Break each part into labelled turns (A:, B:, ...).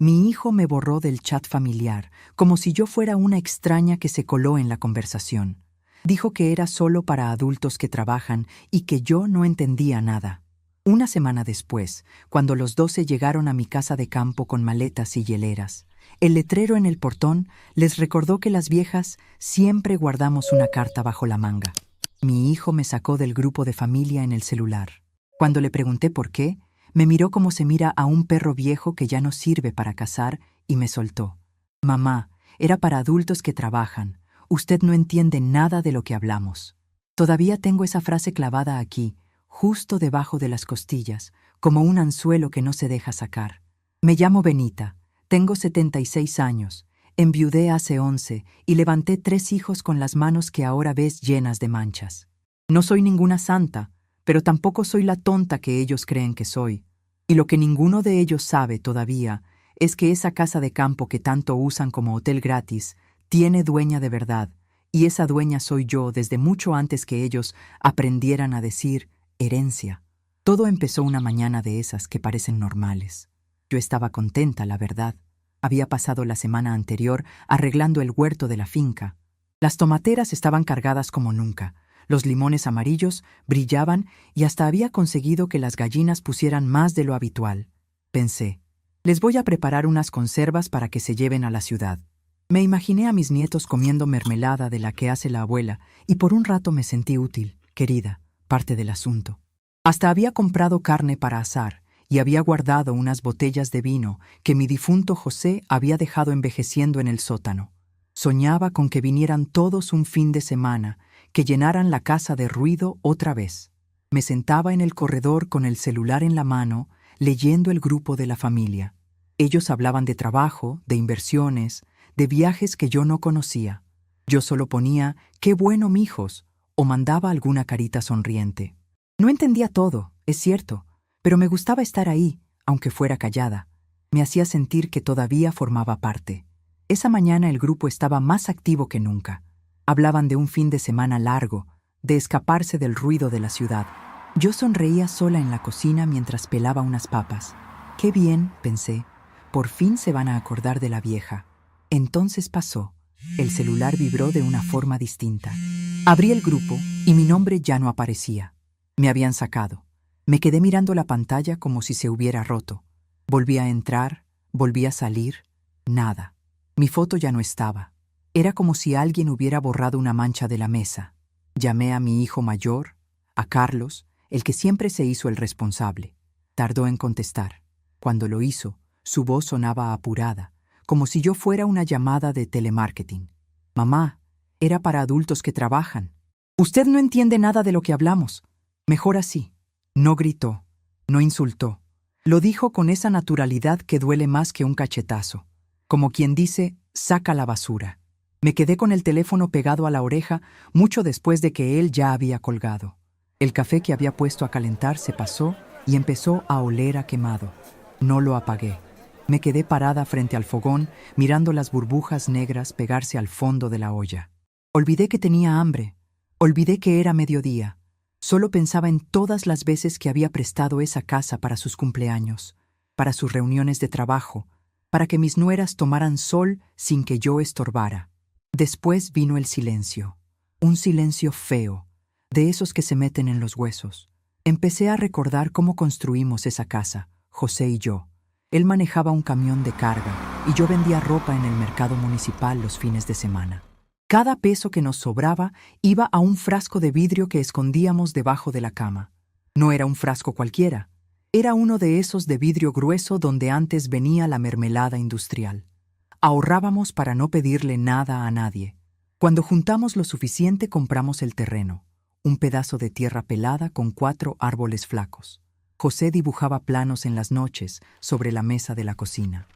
A: Mi hijo me borró del chat familiar, como si yo fuera una extraña que se coló en la conversación. Dijo que era solo para adultos que trabajan y que yo no entendía nada. Una semana después, cuando los 12 llegaron a mi casa de campo con maletas y hieleras, el letrero en el portón les recordó que las viejas siempre guardamos una carta bajo la manga. Mi hijo me sacó del grupo de familia en el celular. Cuando le pregunté por qué, me miró como se mira a un perro viejo que ya no sirve para cazar y me soltó. Mamá, era para adultos que trabajan. Usted no entiende nada de lo que hablamos. Todavía tengo esa frase clavada aquí, justo debajo de las costillas, como un anzuelo que no se deja sacar. Me llamo Benita, tengo 76 años, enviudé hace 11 y levanté 3 hijos con las manos que ahora ves llenas de manchas. No soy ninguna santa, pero tampoco soy la tonta que ellos creen que soy. Y lo que ninguno de ellos sabe todavía es que esa casa de campo que tanto usan como hotel gratis tiene dueña de verdad, y esa dueña soy yo desde mucho antes que ellos aprendieran a decir herencia. Todo empezó una mañana de esas que parecen normales. Yo estaba contenta, la verdad. Había pasado la semana anterior arreglando el huerto de la finca. Las tomateras estaban cargadas como nunca. Los limones amarillos brillaban y hasta había conseguido que las gallinas pusieran más de lo habitual. Pensé, les voy a preparar unas conservas para que se lleven a la ciudad. Me imaginé a mis nietos comiendo mermelada de la que hace la abuela y por un rato me sentí útil, querida, parte del asunto. Hasta había comprado carne para asar y había guardado unas botellas de vino que mi difunto José había dejado envejeciendo en el sótano. Soñaba con que vinieran todos un fin de semana, que llenaran la casa de ruido otra vez. Me sentaba en el corredor con el celular en la mano, leyendo el grupo de la familia. Ellos hablaban de trabajo, de inversiones, de viajes que yo no conocía. Yo solo ponía, «¡Qué bueno, mijos!» o mandaba alguna carita sonriente. No entendía todo, es cierto, pero me gustaba estar ahí, aunque fuera callada. Me hacía sentir que todavía formaba parte. Esa mañana el grupo estaba más activo que nunca. Hablaban de un fin de semana largo, de escaparse del ruido de la ciudad. Yo sonreía sola en la cocina mientras pelaba unas papas. «Qué bien», pensé, «por fin se van a acordar de la vieja». Entonces pasó. El celular vibró de una forma distinta. Abrí el grupo y mi nombre ya no aparecía. Me habían sacado. Me quedé mirando la pantalla como si se hubiera roto. Volví a entrar, volví a salir. Nada. Mi foto ya no estaba. Era como si alguien hubiera borrado una mancha de la mesa. Llamé a mi hijo mayor, a Carlos, el que siempre se hizo el responsable. Tardó en contestar. Cuando lo hizo, su voz sonaba apurada, como si yo fuera una llamada de telemarketing. «Mamá, era para adultos que trabajan. Usted no entiende nada de lo que hablamos. Mejor así». No gritó, no insultó. Lo dijo con esa naturalidad que duele más que un cachetazo. Como quien dice, «saca la basura». Me quedé con el teléfono pegado a la oreja mucho después de que él ya había colgado. El café que había puesto a calentar se pasó y empezó a oler a quemado. No lo apagué. Me quedé parada frente al fogón, mirando las burbujas negras pegarse al fondo de la olla. Olvidé que tenía hambre. Olvidé que era mediodía. Solo pensaba en todas las veces que había prestado esa casa para sus cumpleaños, para sus reuniones de trabajo, para que mis nueras tomaran sol sin que yo estorbara. Después vino el silencio, un silencio feo, de esos que se meten en los huesos. Empecé a recordar cómo construimos esa casa, José y yo. Él manejaba un camión de carga y yo vendía ropa en el mercado municipal los fines de semana. Cada peso que nos sobraba iba a un frasco de vidrio que escondíamos debajo de la cama. No era un frasco cualquiera, era uno de esos de vidrio grueso donde antes venía la mermelada industrial. Ahorrábamos para no pedirle nada a nadie. Cuando juntamos lo suficiente compramos el terreno, un pedazo de tierra pelada con 4 árboles flacos. José dibujaba planos en las noches sobre la mesa de la cocina.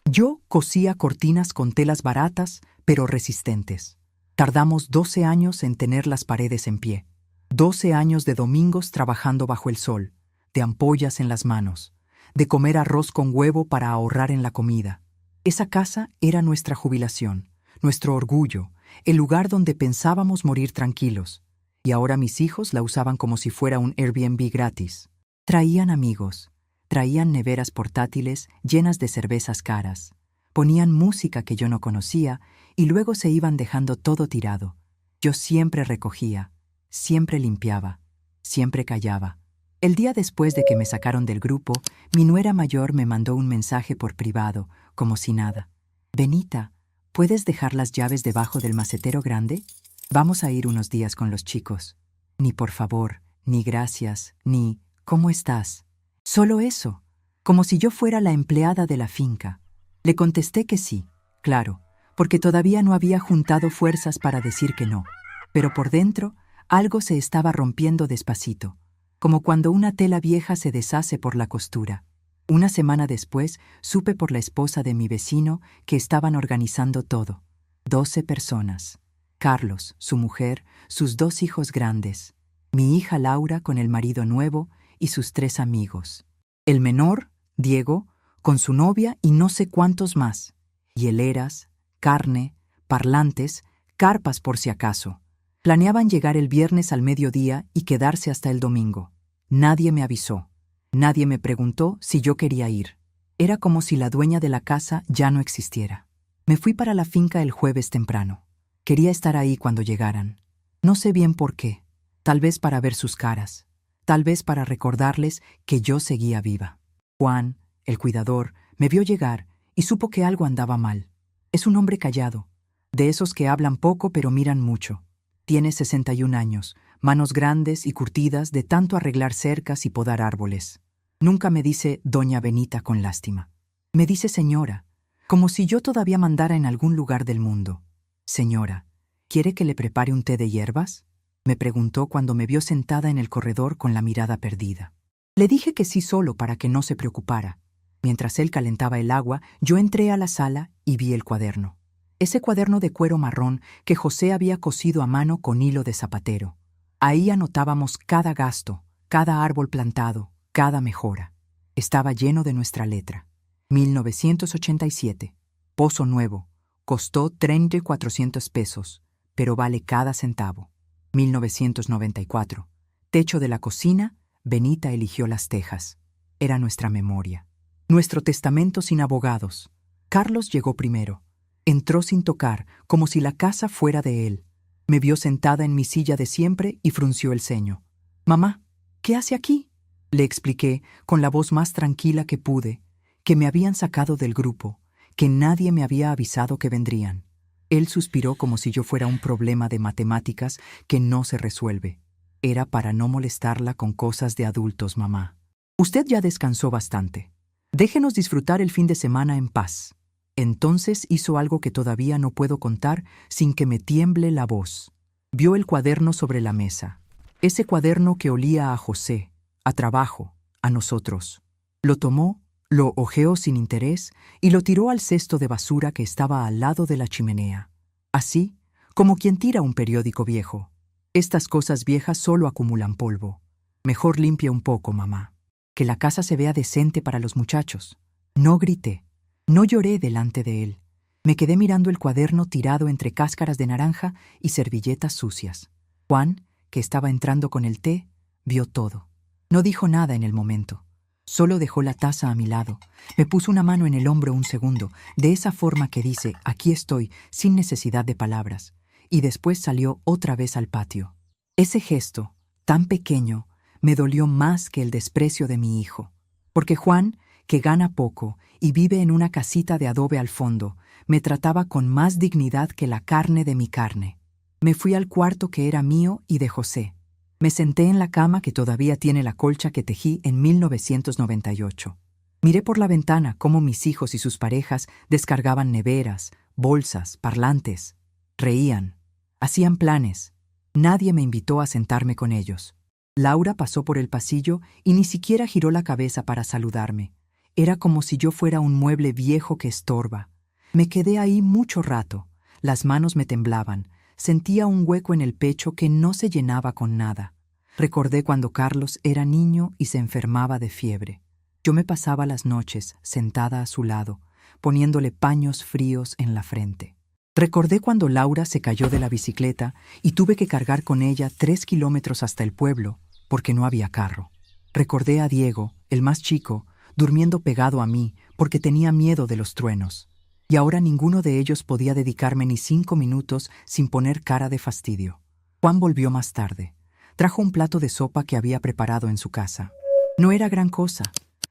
A: Yo cosía cortinas con telas baratas, pero resistentes. Tardamos 12 años en tener las paredes en pie. 12 años de domingos trabajando bajo el sol, de ampollas en las manos, de comer arroz con huevo para ahorrar en la comida. Esa casa era nuestra jubilación, nuestro orgullo, el lugar donde pensábamos morir tranquilos. Y ahora mis hijos la usaban como si fuera un Airbnb gratis. Traían amigos. Traían neveras portátiles llenas de cervezas caras. Ponían música que yo no conocía y luego se iban dejando todo tirado. Yo siempre recogía, siempre limpiaba, siempre callaba. El día después de que me sacaron del grupo, mi nuera mayor me mandó un mensaje por privado, como si nada. «Benita, ¿puedes dejar las llaves debajo del macetero grande? Vamos a ir unos días con los chicos». Ni por favor, ni gracias, ni «¿Cómo estás?». Solo eso, como si yo fuera la empleada de la finca. Le contesté que sí, claro, porque todavía no había juntado fuerzas para decir que no. Pero por dentro, algo se estaba rompiendo despacito, como cuando una tela vieja se deshace por la costura. Una semana después, supe por la esposa de mi vecino que estaban organizando todo. 12 personas. Carlos, su mujer, sus 2 hijos grandes. Mi hija Laura con el marido nuevo y sus 3 amigos. El menor, Diego, con su novia y no sé cuántos más. Hieleras, carne, parlantes, carpas por si acaso. Planeaban llegar el viernes al mediodía y quedarse hasta el domingo. Nadie me avisó. Nadie me preguntó si yo quería ir. Era como si la dueña de la casa ya no existiera. Me fui para la finca el jueves temprano. Quería estar ahí cuando llegaran. No sé bien por qué. Tal vez para ver sus caras. Tal vez para recordarles que yo seguía viva. Juan, el cuidador, me vio llegar y supo que algo andaba mal. Es un hombre callado, de esos que hablan poco pero miran mucho. Tiene 61 años, manos grandes y curtidas de tanto arreglar cercas y podar árboles. Nunca me dice doña Benita con lástima. Me dice señora, como si yo todavía mandara en algún lugar del mundo. Señora, ¿quiere que le prepare un té de hierbas?, me preguntó cuando me vio sentada en el corredor con la mirada perdida. Le dije que sí solo para que no se preocupara. Mientras él calentaba el agua, yo entré a la sala y vi el cuaderno. Ese cuaderno de cuero marrón que José había cosido a mano con hilo de zapatero. Ahí anotábamos cada gasto, cada árbol plantado, cada mejora. Estaba lleno de nuestra letra. 1987. Pozo nuevo. Costó 30,400 pesos, pero vale cada centavo. 1994. Techo de la cocina, Benita eligió las tejas. Era nuestra memoria. Nuestro testamento sin abogados. Carlos llegó primero. Entró sin tocar, como si la casa fuera de él. Me vio sentada en mi silla de siempre y frunció el ceño. «Mamá, ¿qué hace aquí?», le expliqué con la voz más tranquila que pude, que me habían sacado del grupo, que nadie me había avisado que vendrían. Él suspiró como si yo fuera un problema de matemáticas que no se resuelve. Era para no molestarla con cosas de adultos, mamá. «Usted ya descansó bastante. Déjenos disfrutar el fin de semana en paz». Entonces hizo algo que todavía no puedo contar sin que me tiemble la voz. Vio el cuaderno sobre la mesa. Ese cuaderno que olía a José, a trabajo, a nosotros. Lo tomó, lo hojeó sin interés y lo tiró al cesto de basura que estaba al lado de la chimenea. Así, como quien tira un periódico viejo. Estas cosas viejas solo acumulan polvo. Mejor limpia un poco, mamá. Que la casa se vea decente para los muchachos. No grité. No lloré delante de él. Me quedé mirando el cuaderno tirado entre cáscaras de naranja y servilletas sucias. Juan, que estaba entrando con el té, vio todo. No dijo nada en el momento. Solo dejó la taza a mi lado. Me puso una mano en el hombro un segundo, de esa forma que dice, aquí estoy, sin necesidad de palabras. Y después salió otra vez al patio. Ese gesto, tan pequeño, me dolió más que el desprecio de mi hijo. Porque Juan, que gana poco y vive en una casita de adobe al fondo, me trataba con más dignidad que la carne de mi carne. Me fui al cuarto que era mío y de José. Me senté en la cama que todavía tiene la colcha que tejí en 1998. Miré por la ventana cómo mis hijos y sus parejas descargaban neveras, bolsas, parlantes. Reían. Hacían planes. Nadie me invitó a sentarme con ellos. Laura pasó por el pasillo y ni siquiera giró la cabeza para saludarme. Era como si yo fuera un mueble viejo que estorba. Me quedé ahí mucho rato. Las manos me temblaban. Sentía un hueco en el pecho que no se llenaba con nada. Recordé cuando Carlos era niño y se enfermaba de fiebre. Yo me pasaba las noches sentada a su lado, poniéndole paños fríos en la frente. Recordé cuando Laura se cayó de la bicicleta y tuve que cargar con ella 3 kilómetros hasta el pueblo porque no había carro. Recordé a Diego, el más chico, durmiendo pegado a mí porque tenía miedo de los truenos. Y ahora ninguno de ellos podía dedicarme ni 5 minutos sin poner cara de fastidio. Juan volvió más tarde. Trajo un plato de sopa que había preparado en su casa. No era gran cosa,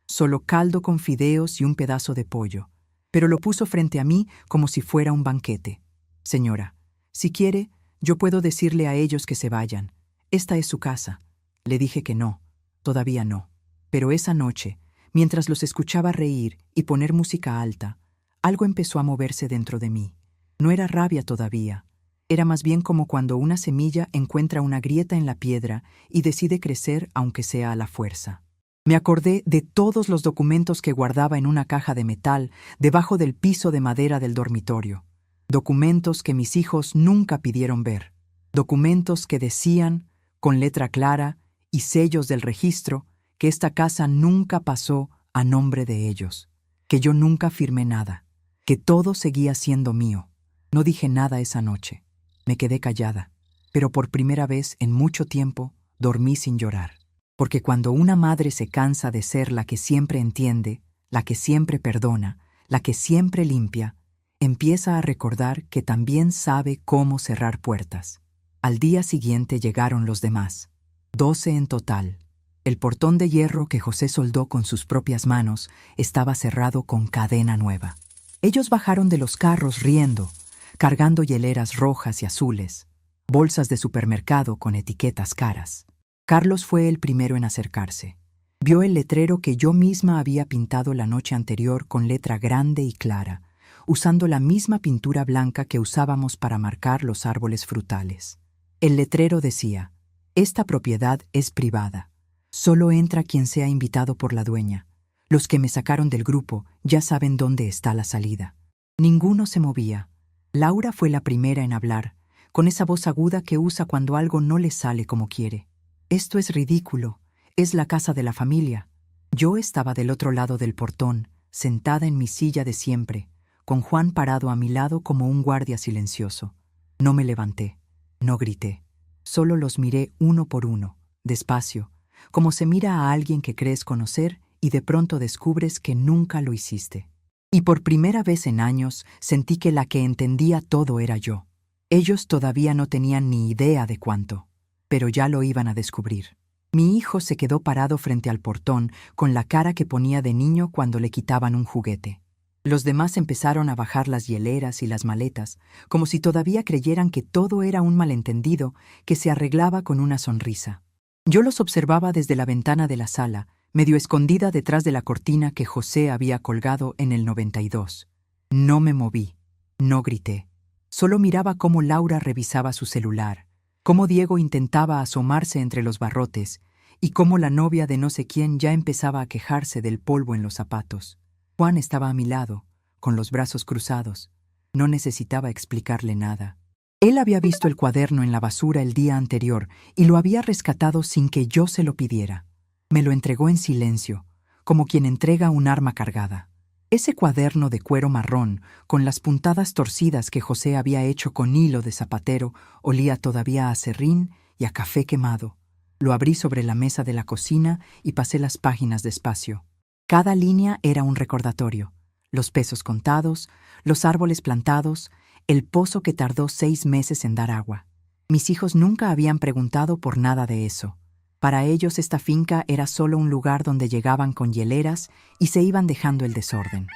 A: solo caldo con fideos y un pedazo de pollo, pero lo puso frente a mí como si fuera un banquete. Señora, si quiere, yo puedo decirle a ellos que se vayan. Esta es su casa. Le dije que no, todavía no. Pero esa noche, mientras los escuchaba reír y poner música alta, algo empezó a moverse dentro de mí. No era rabia todavía. Era más bien como cuando una semilla encuentra una grieta en la piedra y decide crecer aunque sea a la fuerza. Me acordé de todos los documentos que guardaba en una caja de metal debajo del piso de madera del dormitorio. Documentos que mis hijos nunca pidieron ver. Documentos que decían, con letra clara y sellos del registro, que esta casa nunca pasó a nombre de ellos, que yo nunca firmé nada, que todo seguía siendo mío. No dije nada esa noche. Me quedé callada, pero por primera vez en mucho tiempo dormí sin llorar. Porque cuando una madre se cansa de ser la que siempre entiende, la que siempre perdona, la que siempre limpia, empieza a recordar que también sabe cómo cerrar puertas. Al día siguiente llegaron los demás, 12 en total. El portón de hierro que José soldó con sus propias manos estaba cerrado con cadena nueva. Ellos bajaron de los carros riendo, cargando hieleras rojas y azules, bolsas de supermercado con etiquetas caras. Carlos fue el primero en acercarse. Vio el letrero que yo misma había pintado la noche anterior con letra grande y clara, usando la misma pintura blanca que usábamos para marcar los árboles frutales. El letrero decía: «Esta propiedad es privada. Solo entra quien sea invitado por la dueña. Los que me sacaron del grupo ya saben dónde está la salida». Ninguno se movía. Laura fue la primera en hablar, con esa voz aguda que usa cuando algo no le sale como quiere. «Esto es ridículo. Es la casa de la familia». Yo estaba del otro lado del portón, sentada en mi silla de siempre, con Juan parado a mi lado como un guardia silencioso. No me levanté, no grité. Solo los miré uno por uno, despacio, como se mira a alguien que crees conocer y de pronto descubres que nunca lo hiciste. Y por primera vez en años sentí que la que entendía todo era yo. Ellos todavía no tenían ni idea de cuánto, pero ya lo iban a descubrir. Mi hijo se quedó parado frente al portón con la cara que ponía de niño cuando le quitaban un juguete. Los demás empezaron a bajar las hieleras y las maletas, como si todavía creyeran que todo era un malentendido que se arreglaba con una sonrisa. Yo los observaba desde la ventana de la sala, medio escondida detrás de la cortina que José había colgado en el 92. No me moví, no grité. Solo miraba cómo Laura revisaba su celular, cómo Diego intentaba asomarse entre los barrotes y cómo la novia de no sé quién ya empezaba a quejarse del polvo en los zapatos. Juan estaba a mi lado, con los brazos cruzados. No necesitaba explicarle nada. Él había visto el cuaderno en la basura el día anterior y lo había rescatado sin que yo se lo pidiera. Me lo entregó en silencio, como quien entrega un arma cargada. Ese cuaderno de cuero marrón, con las puntadas torcidas que José había hecho con hilo de zapatero, olía todavía a serrín y a café quemado. Lo abrí sobre la mesa de la cocina y pasé las páginas despacio. Cada línea era un recordatorio. Los pesos contados, los árboles plantados, el pozo que tardó 6 meses en dar agua. Mis hijos nunca habían preguntado por nada de eso. Para ellos esta finca era solo un lugar donde llegaban con hieleras y se iban dejando el desorden.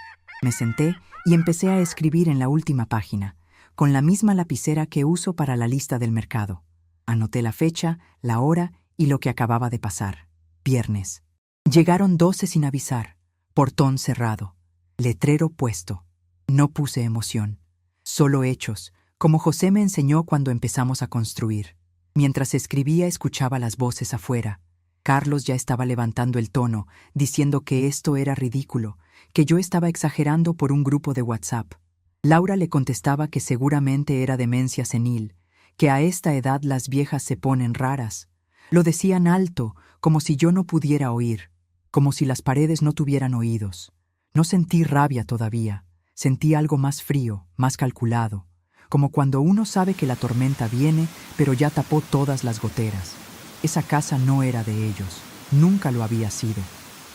A: Me senté y empecé a escribir en la última página, con la misma lapicera que uso para la lista del mercado. Anoté la fecha, la hora y lo que acababa de pasar. Viernes. Llegaron 12 sin avisar. Portón cerrado. Letrero puesto. No puse emoción. Solo hechos, como José me enseñó cuando empezamos a construir. Mientras escribía escuchaba las voces afuera. Carlos ya estaba levantando el tono, diciendo que esto era ridículo, que yo estaba exagerando por un grupo de WhatsApp. Laura le contestaba que seguramente era demencia senil, que a esta edad las viejas se ponen raras. Lo decían alto, como si yo no pudiera oír, como si las paredes no tuvieran oídos. No sentí rabia todavía, sentí algo más frío, más calculado, como cuando uno sabe que la tormenta viene, pero ya tapó todas las goteras. Esa casa no era de ellos, nunca lo había sido.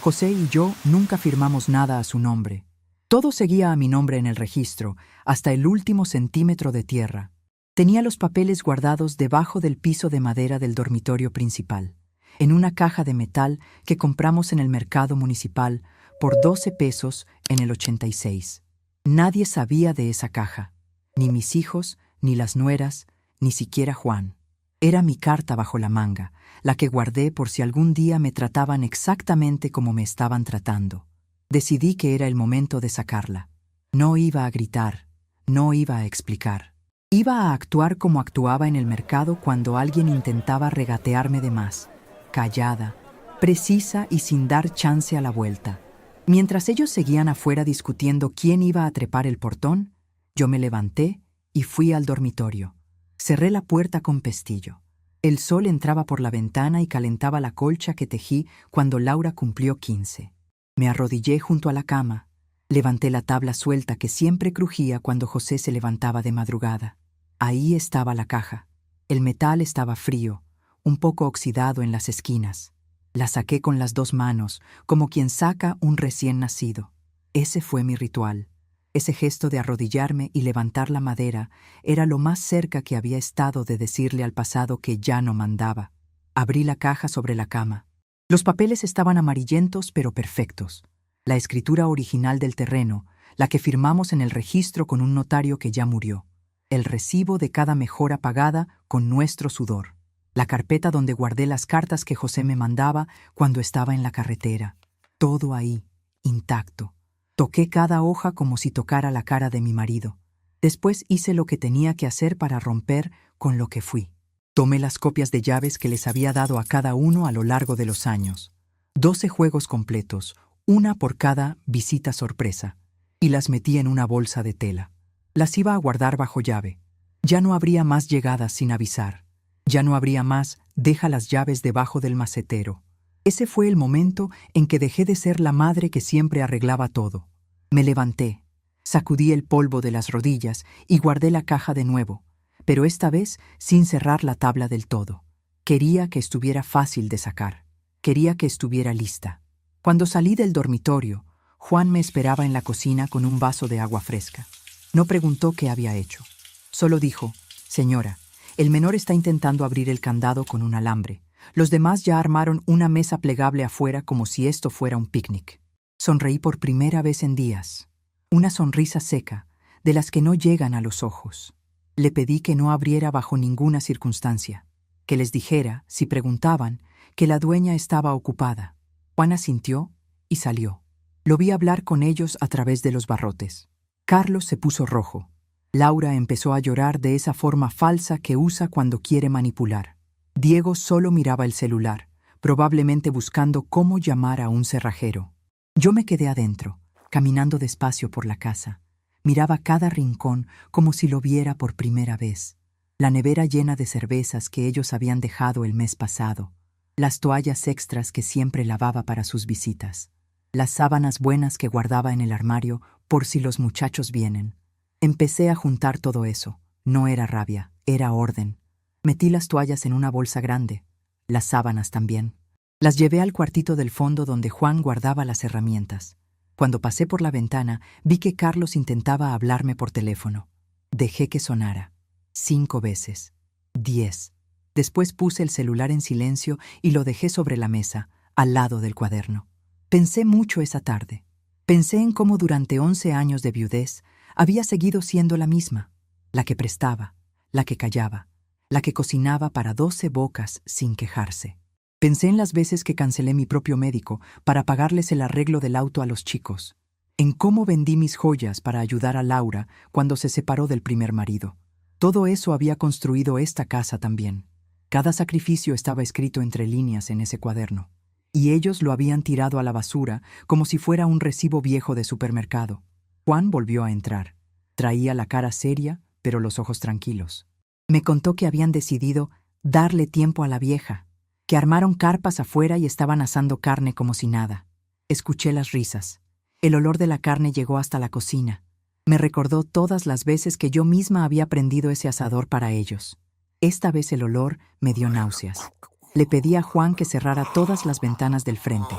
A: José y yo nunca firmamos nada a su nombre. Todo seguía a mi nombre en el registro, hasta el último centímetro de tierra. Tenía los papeles guardados debajo del piso de madera del dormitorio principal, en una caja de metal que compramos en el mercado municipal por 12 pesos en el 86. Nadie sabía de esa caja, ni mis hijos, ni las nueras, ni siquiera Juan. Era mi carta bajo la manga, la que guardé por si algún día me trataban exactamente como me estaban tratando. Decidí que era el momento de sacarla. No iba a gritar, no iba a explicar. Iba a actuar como actuaba en el mercado cuando alguien intentaba regatearme de más, callada, precisa y sin dar chance a la vuelta. Mientras ellos seguían afuera discutiendo quién iba a trepar el portón, yo me levanté y fui al dormitorio. Cerré la puerta con pestillo. El sol entraba por la ventana y calentaba la colcha que tejí cuando Laura cumplió 15. Me arrodillé junto a la cama. Levanté la tabla suelta que siempre crujía cuando José se levantaba de madrugada. Ahí estaba la caja. El metal estaba frío, un poco oxidado en las esquinas. La saqué con las 2 manos, como quien saca un recién nacido. Ese fue mi ritual. Ese gesto de arrodillarme y levantar la madera era lo más cerca que había estado de decirle al pasado que ya no mandaba. Abrí la caja sobre la cama. Los papeles estaban amarillentos pero perfectos. La escritura original del terreno, la que firmamos en el registro con un notario que ya murió. El recibo de cada mejora pagada con nuestro sudor. La carpeta donde guardé las cartas que José me mandaba cuando estaba en la carretera. Todo ahí, intacto. Toqué cada hoja como si tocara la cara de mi marido. Después hice lo que tenía que hacer para romper con lo que fui. Tomé las copias de llaves que les había dado a cada uno a lo largo de los años. 12 juegos completos, una por cada visita sorpresa, y las metí en una bolsa de tela. Las iba a guardar bajo llave. Ya no habría más llegadas sin avisar. Ya no habría más deja las llaves debajo del macetero. Ese fue el momento en que dejé de ser la madre que siempre arreglaba todo. Me levanté, sacudí el polvo de las rodillas y guardé la caja de nuevo, pero esta vez sin cerrar la tabla del todo. Quería que estuviera fácil de sacar. Quería que estuviera lista. Cuando salí del dormitorio, Juan me esperaba en la cocina con un vaso de agua fresca. No preguntó qué había hecho. Solo dijo: «Señora, el menor está intentando abrir el candado con un alambre. Los demás ya armaron una mesa plegable afuera como si esto fuera un picnic». Sonreí por primera vez en días. Una sonrisa seca, de las que no llegan a los ojos. Le pedí que no abriera bajo ninguna circunstancia. Que les dijera, si preguntaban, que la dueña estaba ocupada. Juan asintió y salió. Lo vi hablar con ellos a través de los barrotes. Carlos se puso rojo. Laura empezó a llorar de esa forma falsa que usa cuando quiere manipular. Diego solo miraba el celular, probablemente buscando cómo llamar a un cerrajero. Yo me quedé adentro, caminando despacio por la casa. Miraba cada rincón como si lo viera por primera vez. La nevera llena de cervezas que ellos habían dejado el mes pasado. Las toallas extras que siempre lavaba para sus visitas. Las sábanas buenas que guardaba en el armario por si los muchachos vienen. Empecé a juntar todo eso. No era rabia, era orden. Metí las toallas en una bolsa grande. Las sábanas también. Las llevé al cuartito del fondo donde Juan guardaba las herramientas. Cuando pasé por la ventana, vi que Carlos intentaba hablarme por teléfono. Dejé que sonara. 5 veces. 10. Después puse el celular en silencio y lo dejé sobre la mesa, al lado del cuaderno. Pensé mucho esa tarde. Pensé en cómo durante 11 años de viudez había seguido siendo la misma, la que prestaba, la que callaba, la que cocinaba para 12 bocas sin quejarse. Pensé en las veces que cancelé mi propio médico para pagarles el arreglo del auto a los chicos, en cómo vendí mis joyas para ayudar a Laura cuando se separó del primer marido. Todo eso había construido esta casa también. Cada sacrificio estaba escrito entre líneas en ese cuaderno, y ellos lo habían tirado a la basura como si fuera un recibo viejo de supermercado. Juan volvió a entrar. Traía la cara seria, pero los ojos tranquilos. Me contó que habían decidido darle tiempo a la vieja, que armaron carpas afuera y estaban asando carne como si nada. Escuché las risas. El olor de la carne llegó hasta la cocina. Me recordó todas las veces que yo misma había prendido ese asador para ellos. Esta vez el olor me dio náuseas. Le pedí a Juan que cerrara todas las ventanas del frente,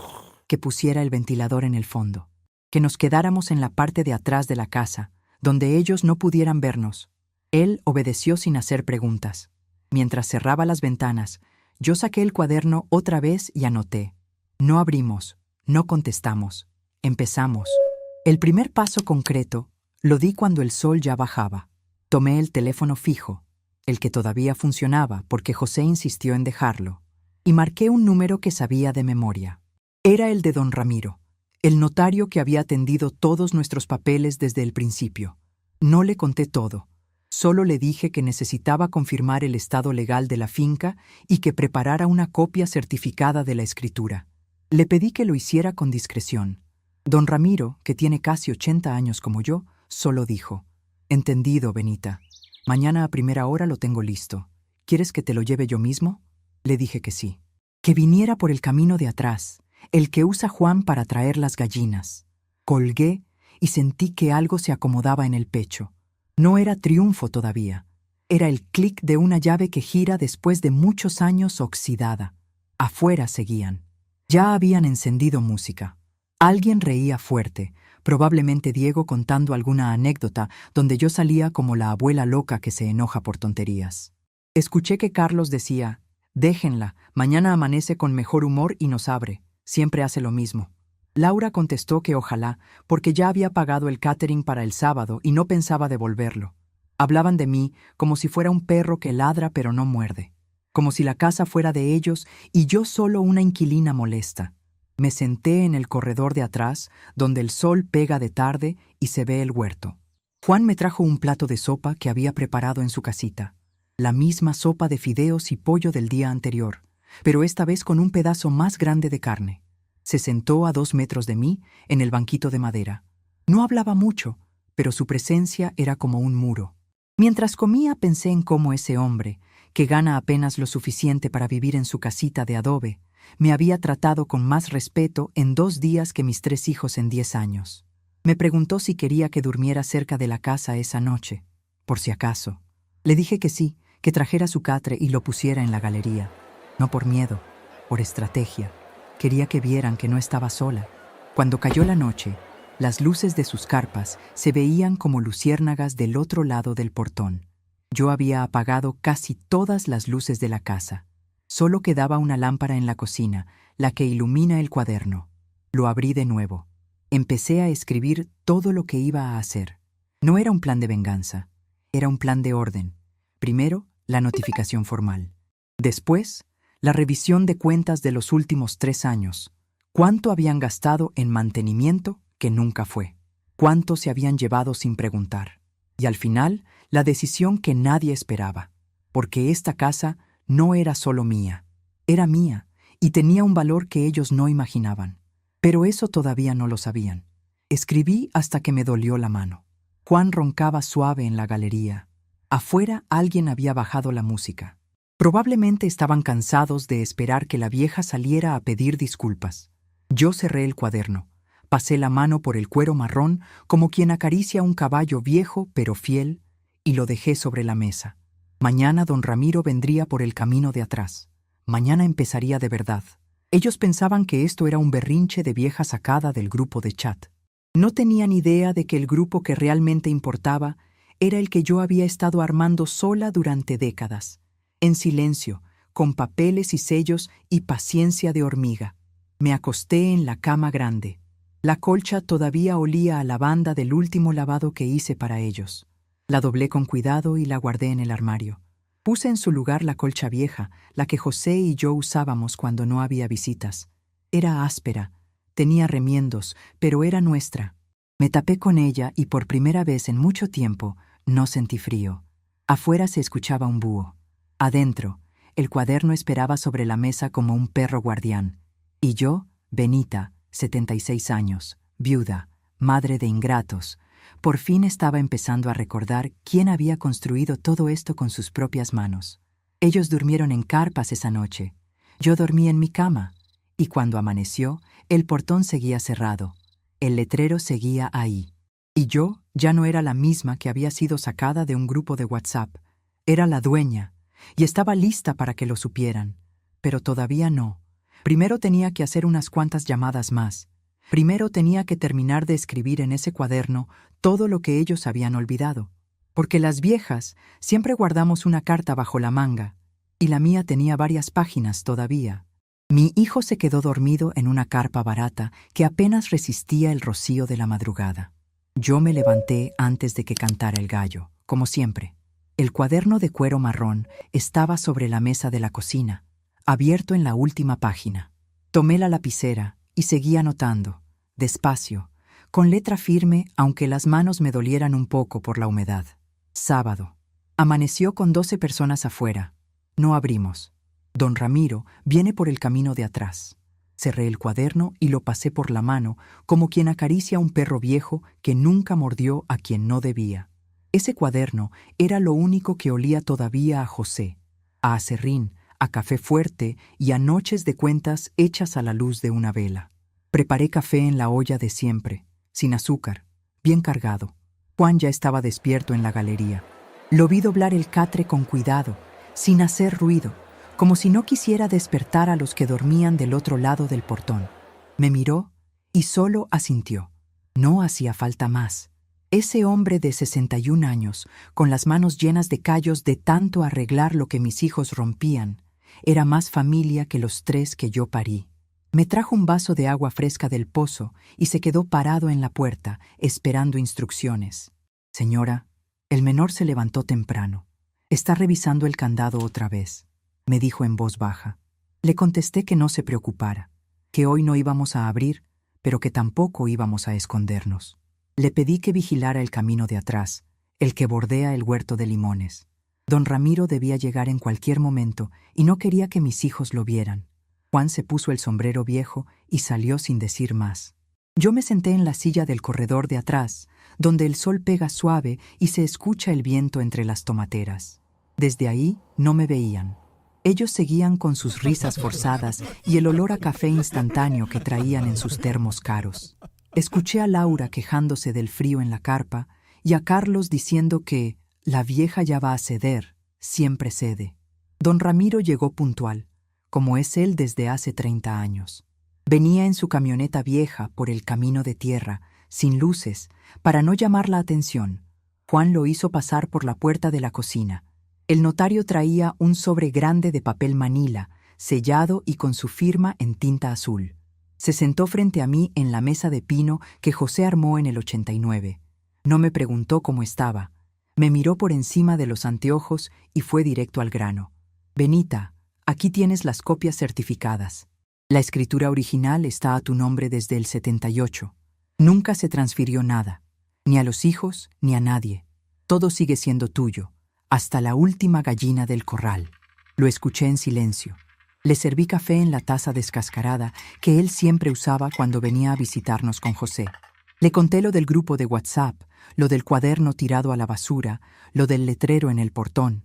A: que pusiera el ventilador en el fondo, que nos quedáramos en la parte de atrás de la casa, donde ellos no pudieran vernos. Él obedeció sin hacer preguntas. Mientras cerraba las ventanas, yo saqué el cuaderno otra vez y anoté. No abrimos, no contestamos, empezamos. El primer paso concreto lo di cuando el sol ya bajaba. Tomé el teléfono fijo, el que todavía funcionaba porque José insistió en dejarlo, y marqué un número que sabía de memoria. Era el de don Ramiro, el notario que había atendido todos nuestros papeles desde el principio. No le conté todo. Solo le dije que necesitaba confirmar el estado legal de la finca y que preparara una copia certificada de la escritura. Le pedí que lo hiciera con discreción. Don Ramiro, que tiene casi 80 años como yo, solo dijo: «Entendido, Benita. Mañana a primera hora lo tengo listo. ¿Quieres que te lo lleve yo mismo?». Le dije que sí. Que viniera por el camino de atrás, el que usa Juan para traer las gallinas. Colgué y sentí que algo se acomodaba en el pecho. No era triunfo todavía. Era el clic de una llave que gira después de muchos años oxidada. Afuera seguían. Ya habían encendido música. Alguien reía fuerte, probablemente Diego contando alguna anécdota donde yo salía como la abuela loca que se enoja por tonterías. Escuché que Carlos decía: «Déjenla, mañana amanece con mejor humor y nos abre. Siempre hace lo mismo». Laura contestó que ojalá, porque ya había pagado el catering para el sábado y no pensaba devolverlo. Hablaban de mí como si fuera un perro que ladra pero no muerde, como si la casa fuera de ellos y yo solo una inquilina molesta. Me senté en el corredor de atrás, donde el sol pega de tarde y se ve el huerto. Juan me trajo un plato de sopa que había preparado en su casita, la misma sopa de fideos y pollo del día anterior, pero esta vez con un pedazo más grande de carne. Se sentó a 2 metros de mí, en el banquito de madera. No hablaba mucho, pero su presencia era como un muro. Mientras comía pensé en cómo ese hombre, que gana apenas lo suficiente para vivir en su casita de adobe, me había tratado con más respeto en 2 días que mis 3 hijos en 10 años. Me preguntó si quería que durmiera cerca de la casa esa noche, por si acaso. Le dije que sí, que trajera su catre y lo pusiera en la galería. No por miedo, por estrategia. Quería que vieran que no estaba sola. Cuando cayó la noche, las luces de sus carpas se veían como luciérnagas del otro lado del portón. Yo había apagado casi todas las luces de la casa. Solo quedaba una lámpara en la cocina, la que ilumina el cuaderno. Lo abrí de nuevo. Empecé a escribir todo lo que iba a hacer. No era un plan de venganza, era un plan de orden. Primero, la notificación formal. Después, la revisión de cuentas de los últimos 3 años. ¿Cuánto habían gastado en mantenimiento que nunca fue? ¿Cuánto se habían llevado sin preguntar? Y al final, la decisión que nadie esperaba. Porque esta casa no era solo mía. Era mía y tenía un valor que ellos no imaginaban. Pero eso todavía no lo sabían. Escribí hasta que me dolió la mano. Juan roncaba suave en la galería. Afuera alguien había bajado la música. Probablemente estaban cansados de esperar que la vieja saliera a pedir disculpas. Yo cerré el cuaderno, pasé la mano por el cuero marrón como quien acaricia un caballo viejo pero fiel y lo dejé sobre la mesa. Mañana don Ramiro vendría por el camino de atrás. Mañana empezaría de verdad. Ellos pensaban que esto era un berrinche de vieja sacada del grupo de chat. No tenían idea de que el grupo que realmente importaba era el que yo había estado armando sola durante décadas. En silencio, con papeles y sellos y paciencia de hormiga. Me acosté en la cama grande. La colcha todavía olía a lavanda del último lavado que hice para ellos. La doblé con cuidado y la guardé en el armario. Puse en su lugar la colcha vieja, la que José y yo usábamos cuando no había visitas. Era áspera, tenía remiendos, pero era nuestra. Me tapé con ella y por primera vez en mucho tiempo no sentí frío. Afuera se escuchaba un búho. Adentro, el cuaderno esperaba sobre la mesa como un perro guardián. Y yo, Benita, 76 años, viuda, madre de ingratos, por fin estaba empezando a recordar quién había construido todo esto con sus propias manos. Ellos durmieron en carpas esa noche. Yo dormí en mi cama. Y cuando amaneció, el portón seguía cerrado. El letrero seguía ahí. Y yo ya no era la misma que había sido sacada de un grupo de WhatsApp. Era la dueña. Y estaba lista para que lo supieran. Pero todavía no. Primero tenía que hacer unas cuantas llamadas más. Primero tenía que terminar de escribir en ese cuaderno todo lo que ellos habían olvidado. Porque las viejas siempre guardamos una carta bajo la manga, y la mía tenía varias páginas todavía. Mi hijo se quedó dormido en una carpa barata que apenas resistía el rocío de la madrugada. Yo me levanté antes de que cantara el gallo, como siempre. El cuaderno de cuero marrón estaba sobre la mesa de la cocina, abierto en la última página. Tomé la lapicera y seguí anotando, despacio, con letra firme, aunque las manos me dolieran un poco por la humedad. Sábado. Amaneció con 12 personas afuera. No abrimos. Don Ramiro viene por el camino de atrás. Cerré el cuaderno y lo pasé por la mano como quien acaricia a un perro viejo que nunca mordió a quien no debía. Ese cuaderno era lo único que olía todavía a José, a aserrín, a café fuerte y a noches de cuentas hechas a la luz de una vela. Preparé café en la olla de siempre, sin azúcar, bien cargado. Juan ya estaba despierto en la galería. Lo vi doblar el catre con cuidado, sin hacer ruido, como si no quisiera despertar a los que dormían del otro lado del portón. Me miró y solo asintió. No hacía falta más. Ese hombre de 61 años, con las manos llenas de callos de tanto arreglar lo que mis hijos rompían, era más familia que los 3 que yo parí. Me trajo un vaso de agua fresca del pozo y se quedó parado en la puerta, esperando instrucciones. Señora, el menor se levantó temprano. Está revisando el candado otra vez, me dijo en voz baja. Le contesté que no se preocupara, que hoy no íbamos a abrir, pero que tampoco íbamos a escondernos. Le pedí que vigilara el camino de atrás, el que bordea el huerto de limones. Don Ramiro debía llegar en cualquier momento y no quería que mis hijos lo vieran. Juan se puso el sombrero viejo y salió sin decir más. Yo me senté en la silla del corredor de atrás, donde el sol pega suave y se escucha el viento entre las tomateras. Desde ahí no me veían. Ellos seguían con sus risas forzadas y el olor a café instantáneo que traían en sus termos caros. Escuché a Laura quejándose del frío en la carpa y a Carlos diciendo que la vieja ya va a ceder, siempre cede. Don Ramiro llegó puntual, como es él desde hace 30 años. Venía en su camioneta vieja por el camino de tierra, sin luces, para no llamar la atención. Juan lo hizo pasar por la puerta de la cocina. El notario traía un sobre grande de papel manila, sellado y con su firma en tinta azul. Se sentó frente a mí en la mesa de pino que José armó en el 89. No me preguntó cómo estaba. Me miró por encima de los anteojos y fue directo al grano. Benita, aquí tienes las copias certificadas. La escritura original está a tu nombre desde el 78. Nunca se transfirió nada, ni a los hijos ni a nadie. Todo sigue siendo tuyo, hasta la última gallina del corral. Lo escuché en silencio. Le serví café en la taza descascarada que él siempre usaba cuando venía a visitarnos con José. Le conté lo del grupo de WhatsApp, lo del cuaderno tirado a la basura, lo del letrero en el portón.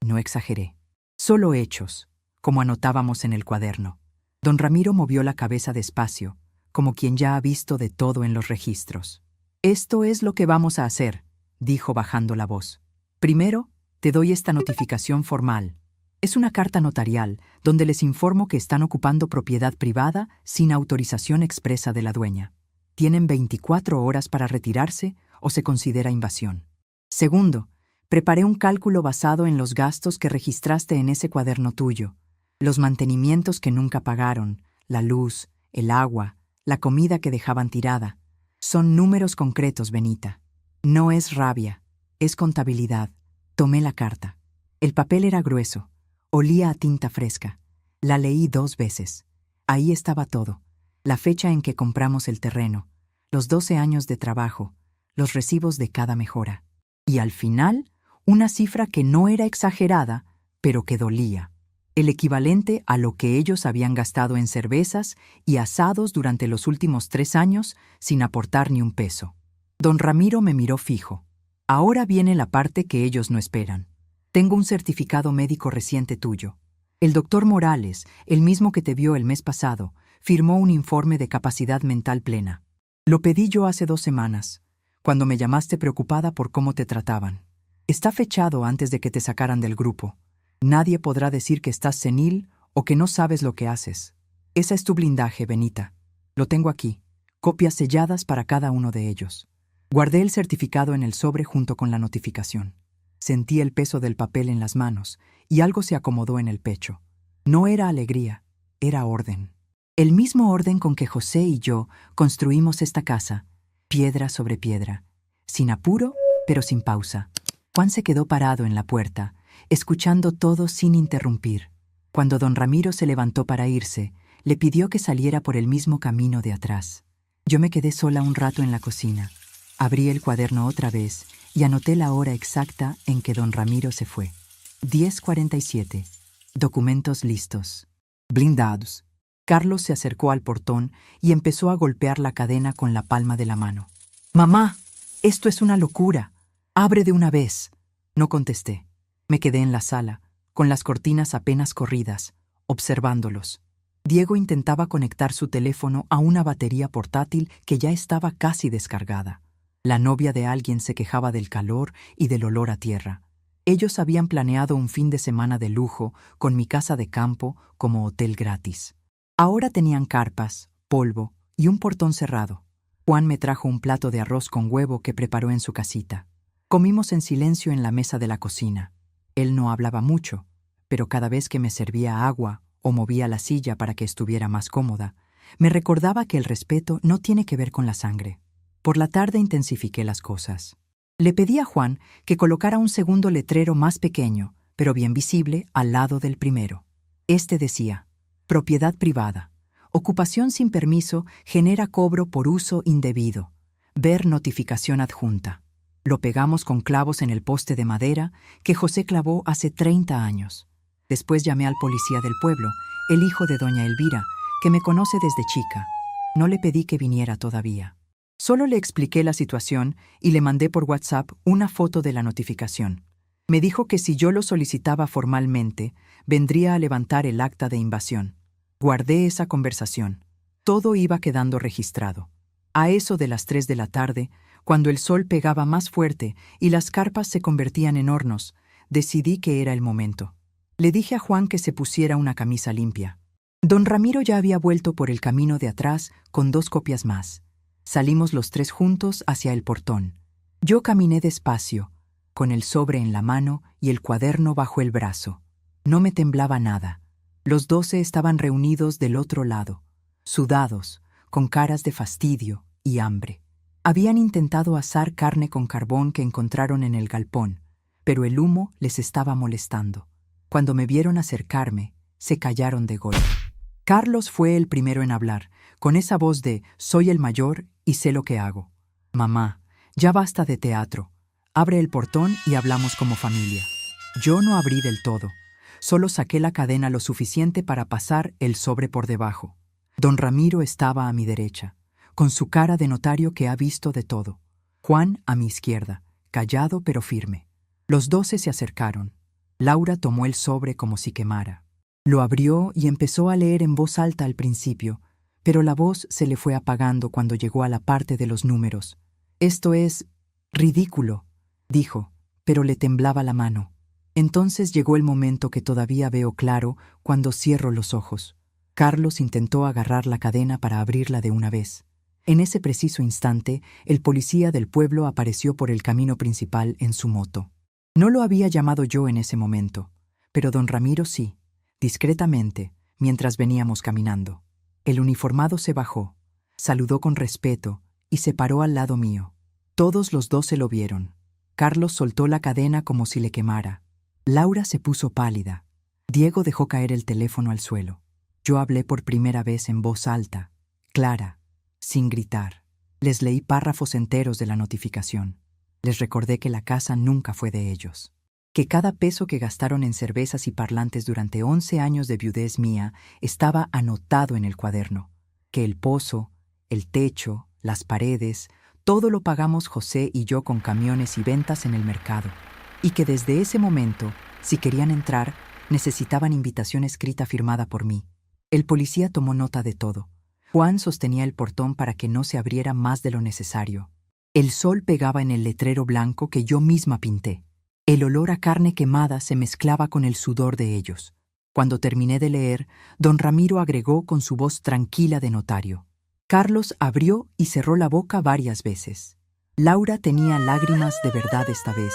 A: No exageré. Solo hechos, como anotábamos en el cuaderno. Don Ramiro movió la cabeza despacio, como quien ya ha visto de todo en los registros. Esto es lo que vamos a hacer, dijo bajando la voz. Primero, te doy esta notificación formal. Es una carta notarial donde les informo que están ocupando propiedad privada sin autorización expresa de la dueña. Tienen 24 horas para retirarse o se considera invasión. Segundo, preparé un cálculo basado en los gastos que registraste en ese cuaderno tuyo, los mantenimientos que nunca pagaron, la luz, el agua, la comida que dejaban tirada. Son números concretos, Benita. No es rabia, es contabilidad. Tomé la carta. El papel era grueso. Olía a tinta fresca. La leí 2 veces. Ahí estaba todo. La fecha en que compramos el terreno, los 12 años de trabajo, los recibos de cada mejora. Y al final, una cifra que no era exagerada, pero que dolía. El equivalente a lo que ellos habían gastado en cervezas y asados durante los últimos 3 años sin aportar ni un peso. Don Ramiro me miró fijo. Ahora viene la parte que ellos no esperan. Tengo un certificado médico reciente tuyo. El doctor Morales, el mismo que te vio el mes pasado, firmó un informe de capacidad mental plena. Lo pedí yo hace 2 semanas, cuando me llamaste preocupada por cómo te trataban. Está fechado antes de que te sacaran del grupo. Nadie podrá decir que estás senil o que no sabes lo que haces. Esa es tu blindaje, Benita. Lo tengo aquí. Copias selladas para cada uno de ellos. Guardé el certificado en el sobre junto con la notificación. Sentí el peso del papel en las manos y algo se acomodó en el pecho. No era alegría, era orden. El mismo orden con que José y yo construimos esta casa, piedra sobre piedra, sin apuro, pero sin pausa. Juan se quedó parado en la puerta, escuchando todo sin interrumpir. Cuando don Ramiro se levantó para irse, le pidió que saliera por el mismo camino de atrás. Yo me quedé sola un rato en la cocina. Abrí el cuaderno otra vez y anoté la hora exacta en que don Ramiro se fue. 10:47. Documentos listos. Blindados. Carlos se acercó al portón y empezó a golpear la cadena con la palma de la mano. «Mamá, esto es una locura. Abre de una vez». No contesté. Me quedé en la sala, con las cortinas apenas corridas, observándolos. Diego intentaba conectar su teléfono a una batería portátil que ya estaba casi descargada. La novia de alguien se quejaba del calor y del olor a tierra. Ellos habían planeado un fin de semana de lujo con mi casa de campo como hotel gratis. Ahora tenían carpas, polvo y un portón cerrado. Juan me trajo un plato de arroz con huevo que preparó en su casita. Comimos en silencio en la mesa de la cocina. Él no hablaba mucho, pero cada vez que me servía agua o movía la silla para que estuviera más cómoda, me recordaba que el respeto no tiene que ver con la sangre. Por la tarde intensifiqué las cosas. Le pedí a Juan que colocara un segundo letrero más pequeño, pero bien visible, al lado del primero. Este decía: propiedad privada. Ocupación sin permiso genera cobro por uso indebido. Ver notificación adjunta. Lo pegamos con clavos en el poste de madera que José clavó hace 30 años. Después llamé al policía del pueblo, el hijo de doña Elvira, que me conoce desde chica. No le pedí que viniera todavía. Solo le expliqué la situación y le mandé por WhatsApp una foto de la notificación. Me dijo que si yo lo solicitaba formalmente, vendría a levantar el acta de invasión. Guardé esa conversación. Todo iba quedando registrado. A eso de las 3 de la tarde, cuando el sol pegaba más fuerte y las carpas se convertían en hornos, decidí que era el momento. Le dije a Juan que se pusiera una camisa limpia. Don Ramiro ya había vuelto por el camino de atrás con 2 copias más. Salimos los 3 juntos hacia el portón. Yo caminé despacio, con el sobre en la mano y el cuaderno bajo el brazo. No me temblaba nada. Los 12 estaban reunidos del otro lado, sudados, con caras de fastidio y hambre. Habían intentado asar carne con carbón que encontraron en el galpón, pero el humo les estaba molestando. Cuando me vieron acercarme, se callaron de golpe. Carlos fue el primero en hablar, con esa voz de «soy el mayor y sé lo que hago». «Mamá, ya basta de teatro. Abre el portón y hablamos como familia». Yo no abrí del todo. Solo saqué la cadena lo suficiente para pasar el sobre por debajo. Don Ramiro estaba a mi derecha, con su cara de notario que ha visto de todo. Juan a mi izquierda, callado pero firme. Los 12 se acercaron. Laura tomó el sobre como si quemara. Lo abrió y empezó a leer en voz alta al principio, pero la voz se le fue apagando cuando llegó a la parte de los números. «Esto es ridículo», dijo, pero le temblaba la mano. Entonces llegó el momento que todavía veo claro cuando cierro los ojos. Carlos intentó agarrar la cadena para abrirla de una vez. En ese preciso instante, el policía del pueblo apareció por el camino principal en su moto. No lo había llamado yo en ese momento, pero don Ramiro sí, discretamente, mientras veníamos caminando. El uniformado se bajó, saludó con respeto y se paró al lado mío. Todos los 12 lo vieron. Carlos soltó la cadena como si le quemara. Laura se puso pálida. Diego dejó caer el teléfono al suelo. Yo hablé por primera vez en voz alta, clara, sin gritar. Les leí párrafos enteros de la notificación. Les recordé que la casa nunca fue de ellos, que cada peso que gastaron en cervezas y parlantes durante 11 años de viudez mía estaba anotado en el cuaderno, que el pozo, el techo, las paredes, todo lo pagamos José y yo con camiones y ventas en el mercado, y que desde ese momento, si querían entrar, necesitaban invitación escrita firmada por mí. El policía tomó nota de todo. Juan sostenía el portón para que no se abriera más de lo necesario. El sol pegaba en el letrero blanco que yo misma pinté. El olor a carne quemada se mezclaba con el sudor de ellos. Cuando terminé de leer, don Ramiro agregó con su voz tranquila de notario. Carlos abrió y cerró la boca varias veces. Laura tenía lágrimas de verdad esta vez,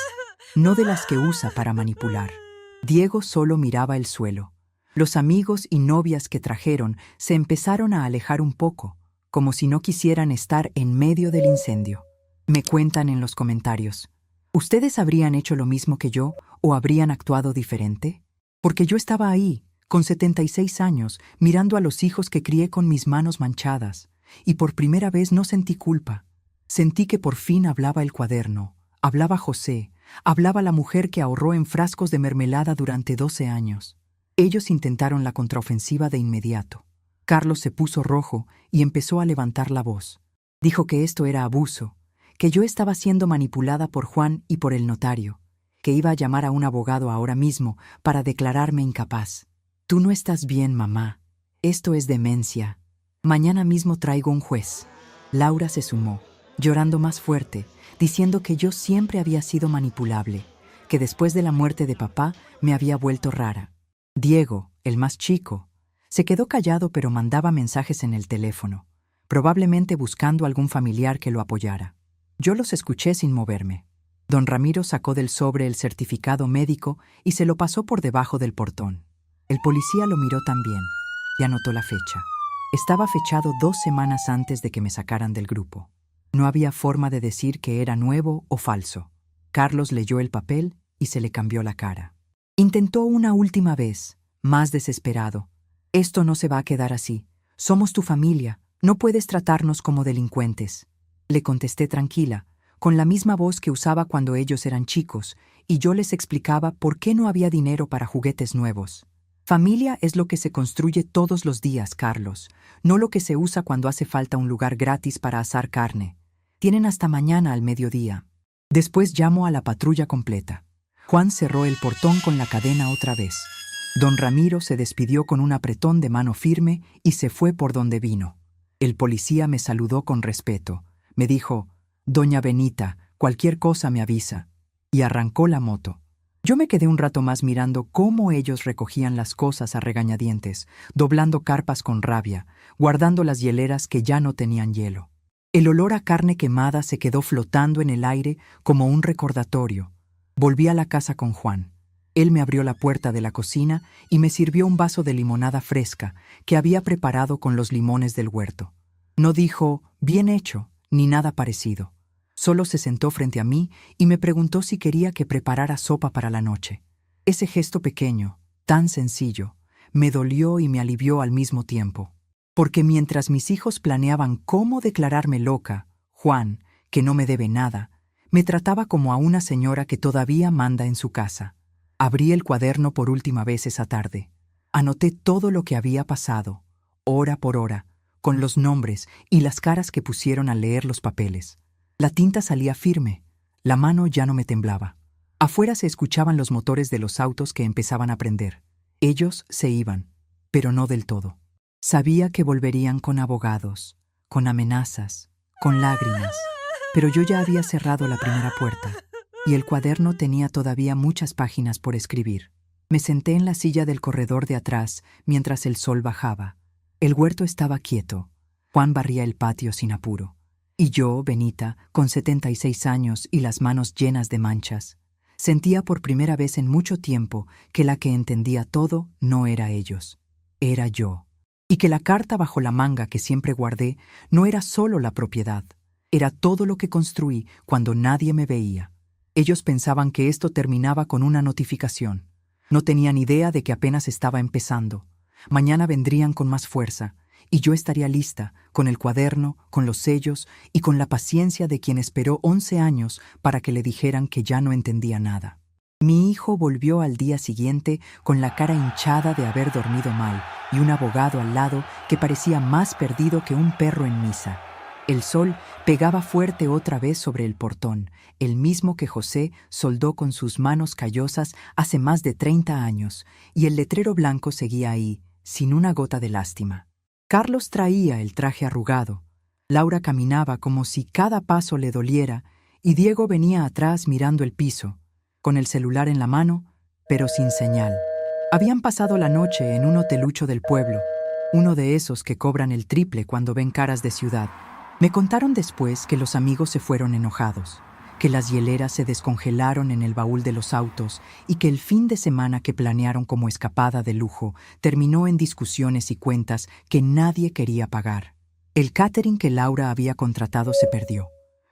A: no de las que usa para manipular. Diego solo miraba el suelo. Los amigos y novias que trajeron se empezaron a alejar un poco, como si no quisieran estar en medio del incendio. Me cuentan en los comentarios. ¿Ustedes habrían hecho lo mismo que yo o habrían actuado diferente? Porque yo estaba ahí, con 76 años, mirando a los hijos que crié con mis manos manchadas, y por primera vez no sentí culpa. Sentí que por fin hablaba el cuaderno, hablaba José, hablaba la mujer que ahorró en frascos de mermelada durante 12 años. Ellos intentaron la contraofensiva de inmediato. Carlos se puso rojo y empezó a levantar la voz. Dijo que esto era abuso, que yo estaba siendo manipulada por Juan y por el notario, que iba a llamar a un abogado ahora mismo para declararme incapaz. Tú no estás bien, mamá. Esto es demencia. Mañana mismo traigo un juez. Laura se sumó, llorando más fuerte, diciendo que yo siempre había sido manipulable, que después de la muerte de papá me había vuelto rara. Diego, el más chico, se quedó callado pero mandaba mensajes en el teléfono, probablemente buscando algún familiar que lo apoyara. Yo los escuché sin moverme. Don Ramiro sacó del sobre el certificado médico y se lo pasó por debajo del portón. El policía lo miró también y anotó la fecha. Estaba fechado 2 semanas antes de que me sacaran del grupo. No había forma de decir que era nuevo o falso. Carlos leyó el papel y se le cambió la cara. Intentó una última vez, más desesperado. Esto no se va a quedar así. Somos tu familia. No puedes tratarnos como delincuentes. Le contesté tranquila, con la misma voz que usaba cuando ellos eran chicos, y yo les explicaba por qué no había dinero para juguetes nuevos. Familia es lo que se construye todos los días, Carlos, no lo que se usa cuando hace falta un lugar gratis para asar carne. Tienen hasta mañana al mediodía. Después llamo a la patrulla completa. Juan cerró el portón con la cadena otra vez. Don Ramiro se despidió con un apretón de mano firme y se fue por donde vino. El policía me saludó con respeto. Me dijo, «Doña Benita, cualquier cosa me avisa», y arrancó la moto. Yo me quedé un rato más mirando cómo ellos recogían las cosas a regañadientes, doblando carpas con rabia, guardando las hieleras que ya no tenían hielo. El olor a carne quemada se quedó flotando en el aire como un recordatorio. Volví a la casa con Juan. Él me abrió la puerta de la cocina y me sirvió un vaso de limonada fresca que había preparado con los limones del huerto. No dijo, «bien hecho», ni nada parecido. Solo se sentó frente a mí y me preguntó si quería que preparara sopa para la noche. Ese gesto pequeño, tan sencillo, me dolió y me alivió al mismo tiempo. Porque mientras mis hijos planeaban cómo declararme loca, Juan, que no me debe nada, me trataba como a una señora que todavía manda en su casa. Abrí el cuaderno por última vez esa tarde. Anoté todo lo que había pasado, hora por hora, con los nombres y las caras que pusieron al leer los papeles. La tinta salía firme, la mano ya no me temblaba. Afuera se escuchaban los motores de los autos que empezaban a prender. Ellos se iban, pero no del todo. Sabía que volverían con abogados, con amenazas, con lágrimas, pero yo ya había cerrado la primera puerta, y el cuaderno tenía todavía muchas páginas por escribir. Me senté en la silla del corredor de atrás mientras el sol bajaba. El huerto estaba quieto. Juan barría el patio sin apuro. Y yo, Benita, con 76 años y las manos llenas de manchas, sentía por primera vez en mucho tiempo que la que entendía todo no era ellos, era yo. Y que la carta bajo la manga que siempre guardé no era solo la propiedad, era todo lo que construí cuando nadie me veía. Ellos pensaban que esto terminaba con una notificación. No tenían idea de que apenas estaba empezando. Mañana vendrían con más fuerza, y yo estaría lista, con el cuaderno, con los sellos y con la paciencia de quien esperó 11 años para que le dijeran que ya no entendía nada. Mi hijo volvió al día siguiente con la cara hinchada de haber dormido mal y un abogado al lado que parecía más perdido que un perro en misa. El sol pegaba fuerte otra vez sobre el portón, el mismo que José soldó con sus manos callosas hace más de 30 años, y el letrero blanco seguía ahí, sin una gota de lástima. Carlos traía el traje arrugado. Laura caminaba como si cada paso le doliera, y Diego venía atrás mirando el piso, con el celular en la mano, pero sin señal. Habían pasado la noche en un hotelucho del pueblo, uno de esos que cobran el triple cuando ven caras de ciudad. Me contaron después que los amigos se fueron enojados, que las hieleras se descongelaron en el baúl de los autos y que el fin de semana que planearon como escapada de lujo terminó en discusiones y cuentas que nadie quería pagar. El catering que Laura había contratado se perdió.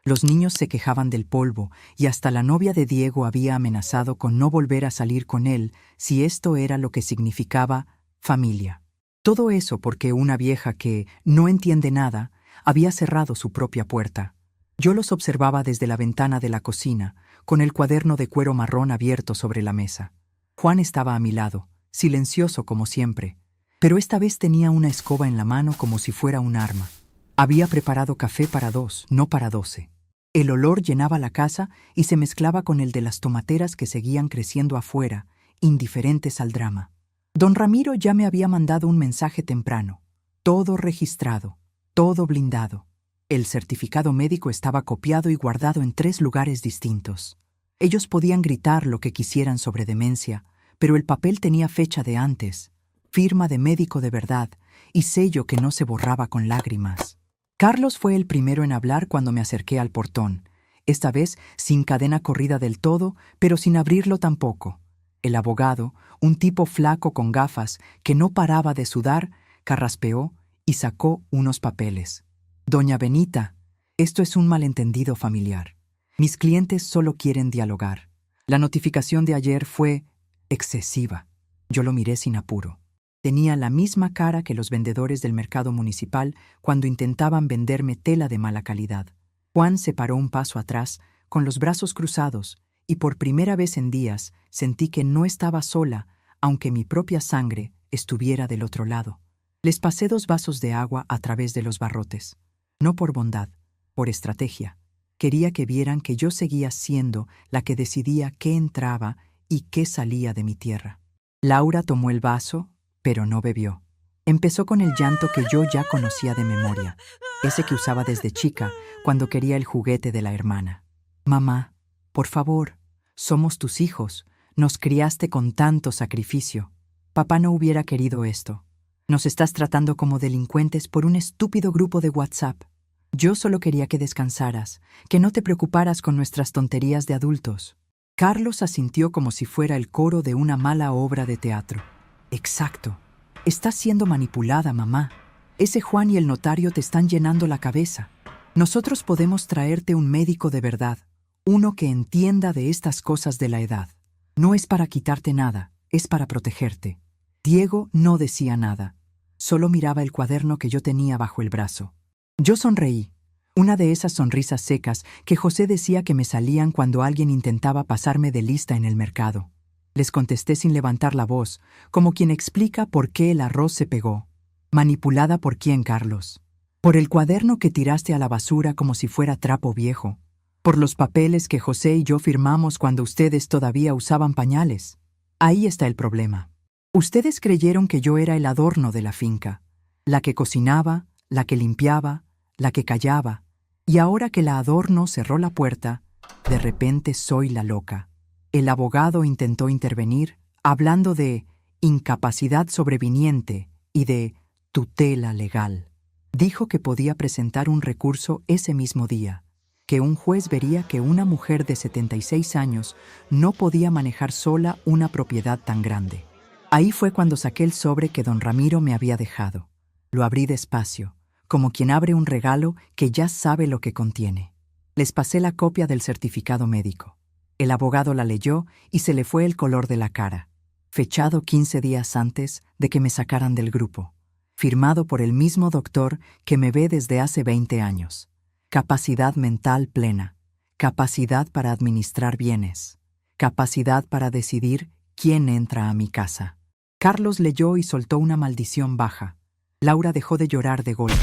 A: Los niños se quejaban del polvo y hasta la novia de Diego había amenazado con no volver a salir con él si esto era lo que significaba familia. Todo eso porque una vieja que no entiende nada había cerrado su propia puerta. Yo los observaba desde la ventana de la cocina, con el cuaderno de cuero marrón abierto sobre la mesa. Juan estaba a mi lado, silencioso como siempre, pero esta vez tenía una escoba en la mano como si fuera un arma. Había preparado café para 2, no para 12. El olor llenaba la casa y se mezclaba con el de las tomateras que seguían creciendo afuera, indiferentes al drama. Don Ramiro ya me había mandado un mensaje temprano. Todo registrado, todo blindado. El certificado médico estaba copiado y guardado en 3 lugares distintos. Ellos podían gritar lo que quisieran sobre demencia, pero el papel tenía fecha de antes, firma de médico de verdad y sello que no se borraba con lágrimas. Carlos fue el primero en hablar cuando me acerqué al portón, esta vez sin cadena corrida del todo, pero sin abrirlo tampoco. El abogado, un tipo flaco con gafas que no paraba de sudar, carraspeó y sacó unos papeles. Doña Benita, esto es un malentendido familiar. Mis clientes solo quieren dialogar. La notificación de ayer fue excesiva. Yo lo miré sin apuro. Tenía la misma cara que los vendedores del mercado municipal cuando intentaban venderme tela de mala calidad. Juan se paró un paso atrás, con los brazos cruzados, y por primera vez en días sentí que no estaba sola, aunque mi propia sangre estuviera del otro lado. Les pasé 2 vasos de agua a través de los barrotes. No por bondad, por estrategia. Quería que vieran que yo seguía siendo la que decidía qué entraba y qué salía de mi tierra. Laura tomó el vaso, pero no bebió. Empezó con el llanto que yo ya conocía de memoria, ese que usaba desde chica cuando quería el juguete de la hermana. Mamá, por favor, somos tus hijos, nos criaste con tanto sacrificio. Papá no hubiera querido esto. Nos estás tratando como delincuentes por un estúpido grupo de WhatsApp. Yo solo quería que descansaras, que no te preocuparas con nuestras tonterías de adultos. Carlos asintió como si fuera el coro de una mala obra de teatro. Exacto. Estás siendo manipulada, mamá. Ese Juan y el notario te están llenando la cabeza. Nosotros podemos traerte un médico de verdad, uno que entienda de estas cosas de la edad. No es para quitarte nada, es para protegerte. Diego no decía nada. Solo miraba el cuaderno que yo tenía bajo el brazo. Yo sonreí. Una de esas sonrisas secas que José decía que me salían cuando alguien intentaba pasarme de lista en el mercado. Les contesté sin levantar la voz, como quien explica por qué el arroz se pegó. ¿Manipulada por quién, Carlos? Por el cuaderno que tiraste a la basura como si fuera trapo viejo. Por los papeles que José y yo firmamos cuando ustedes todavía usaban pañales. Ahí está el problema. Ustedes creyeron que yo era el adorno de la finca, la que cocinaba, la que limpiaba, la que callaba, y ahora que la adorno cerró la puerta, de repente soy la loca. El abogado intentó intervenir, hablando de incapacidad sobreviniente y de tutela legal. Dijo que podía presentar un recurso ese mismo día, que un juez vería que una mujer de 76 años no podía manejar sola una propiedad tan grande. Ahí fue cuando saqué el sobre que don Ramiro me había dejado. Lo abrí despacio, como quien abre un regalo que ya sabe lo que contiene. Les pasé la copia del certificado médico. El abogado la leyó y se le fue el color de la cara. Fechado 15 días antes de que me sacaran del grupo. Firmado por el mismo doctor que me ve desde hace 20 años. Capacidad mental plena. Capacidad para administrar bienes. Capacidad para decidir quién entra a mi casa. Carlos leyó y soltó una maldición baja. Laura dejó de llorar de golpe.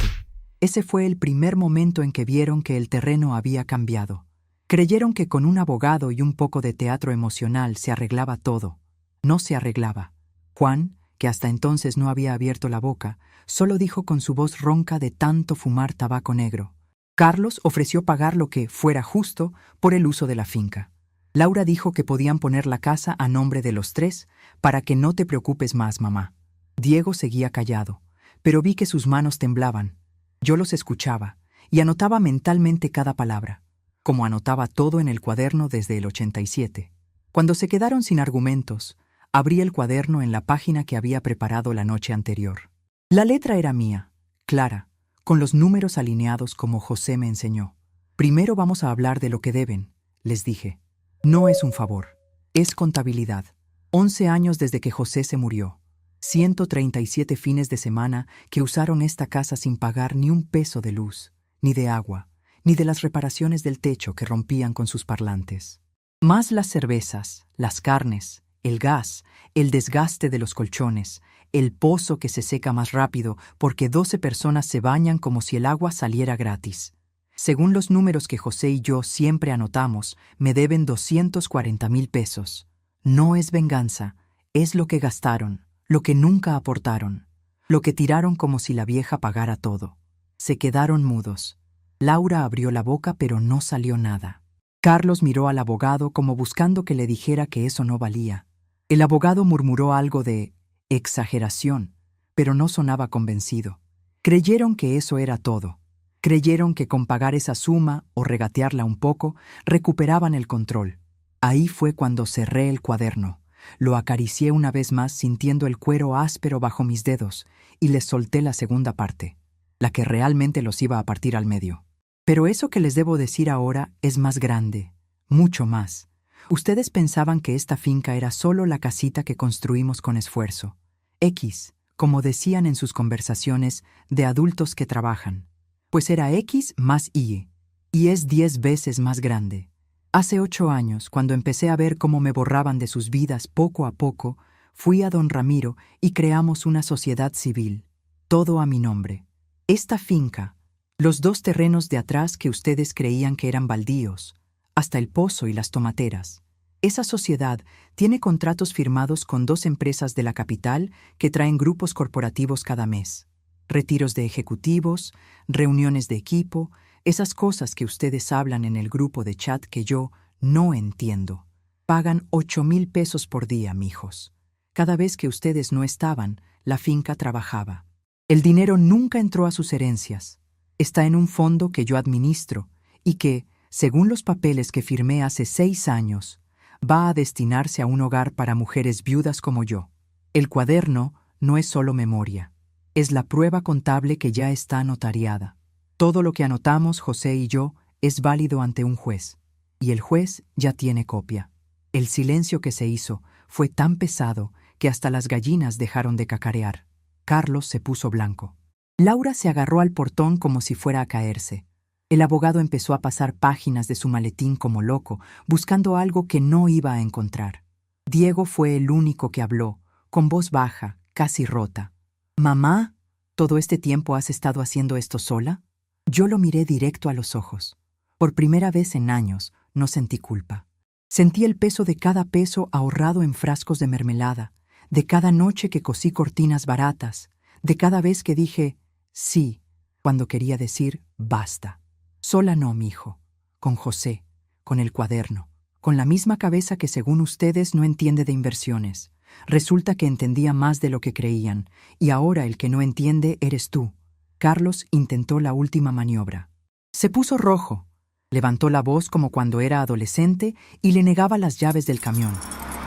A: Ese fue el primer momento en que vieron que el terreno había cambiado. Creyeron que con un abogado y un poco de teatro emocional se arreglaba todo. No se arreglaba. Juan, que hasta entonces no había abierto la boca, solo dijo con su voz ronca de tanto fumar tabaco negro. Carlos ofreció pagar lo que fuera justo por el uso de la finca. Laura dijo que podían poner la casa a nombre de los tres para que no te preocupes más, mamá. Diego seguía callado, pero vi que sus manos temblaban. Yo los escuchaba y anotaba mentalmente cada palabra, como anotaba todo en el cuaderno desde el 87. Cuando se quedaron sin argumentos, abrí el cuaderno en la página que había preparado la noche anterior. La letra era mía, clara, con los números alineados como José me enseñó. Primero vamos a hablar de lo que deben, les dije. No es un favor, es contabilidad. 11 años desde que José se murió. 137 fines de semana que usaron esta casa sin pagar ni un peso de luz, ni de agua, ni de las reparaciones del techo que rompían con sus parlantes. Más las cervezas, las carnes, el gas, el desgaste de los colchones, el pozo que se seca más rápido porque 12 personas se bañan como si el agua saliera gratis. Según los números que José y yo siempre anotamos, me deben 240,000 pesos. No es venganza, es lo que gastaron, lo que nunca aportaron, lo que tiraron como si la vieja pagara todo. Se quedaron mudos. Laura abrió la boca pero no salió nada. Carlos miró al abogado como buscando que le dijera que eso no valía. El abogado murmuró algo de exageración, pero no sonaba convencido. Creyeron que eso era todo. Creyeron que con pagar esa suma o regatearla un poco, recuperaban el control. Ahí fue cuando cerré el cuaderno. Lo acaricié una vez más sintiendo el cuero áspero bajo mis dedos y les solté la segunda parte, la que realmente los iba a partir al medio. Pero eso que les debo decir ahora es más grande, mucho más. Ustedes pensaban que esta finca era solo la casita que construimos con esfuerzo. X, como decían en sus conversaciones de adultos que trabajan. Pues era X más Y, y es 10 veces más grande. Hace 8 años, cuando empecé a ver cómo me borraban de sus vidas poco a poco, fui a don Ramiro y creamos una sociedad civil, todo a mi nombre. Esta finca, los 2 terrenos de atrás que ustedes creían que eran baldíos, hasta el pozo y las tomateras. Esa sociedad tiene contratos firmados con 2 empresas de la capital que traen grupos corporativos cada mes. Retiros de ejecutivos, reuniones de equipo, esas cosas que ustedes hablan en el grupo de chat que yo no entiendo. Pagan 8,000 pesos por día, mijos. Cada vez que ustedes no estaban, la finca trabajaba. El dinero nunca entró a sus herencias. Está en un fondo que yo administro y que, según los papeles que firmé hace 6 años, va a destinarse a un hogar para mujeres viudas como yo. El cuaderno no es solo memoria. Es la prueba contable que ya está notariada. Todo lo que anotamos, José y yo, es válido ante un juez, y el juez ya tiene copia. El silencio que se hizo fue tan pesado que hasta las gallinas dejaron de cacarear. Carlos se puso blanco. Laura se agarró al portón como si fuera a caerse. El abogado empezó a pasar páginas de su maletín como loco, buscando algo que no iba a encontrar. Diego fue el único que habló, con voz baja, casi rota. «Mamá, ¿todo este tiempo has estado haciendo esto sola?» Yo lo miré directo a los ojos. Por primera vez en años no sentí culpa. Sentí el peso de cada peso ahorrado en frascos de mermelada, de cada noche que cosí cortinas baratas, de cada vez que dije sí, cuando quería decir basta. Sola no, mijo. Con José, con el cuaderno, con la misma cabeza que según ustedes no entiende de inversiones. Resulta que entendía más de lo que creían, y ahora el que no entiende eres tú. Carlos intentó la última maniobra. Se puso rojo, levantó la voz como cuando era adolescente y le negaba las llaves del camión.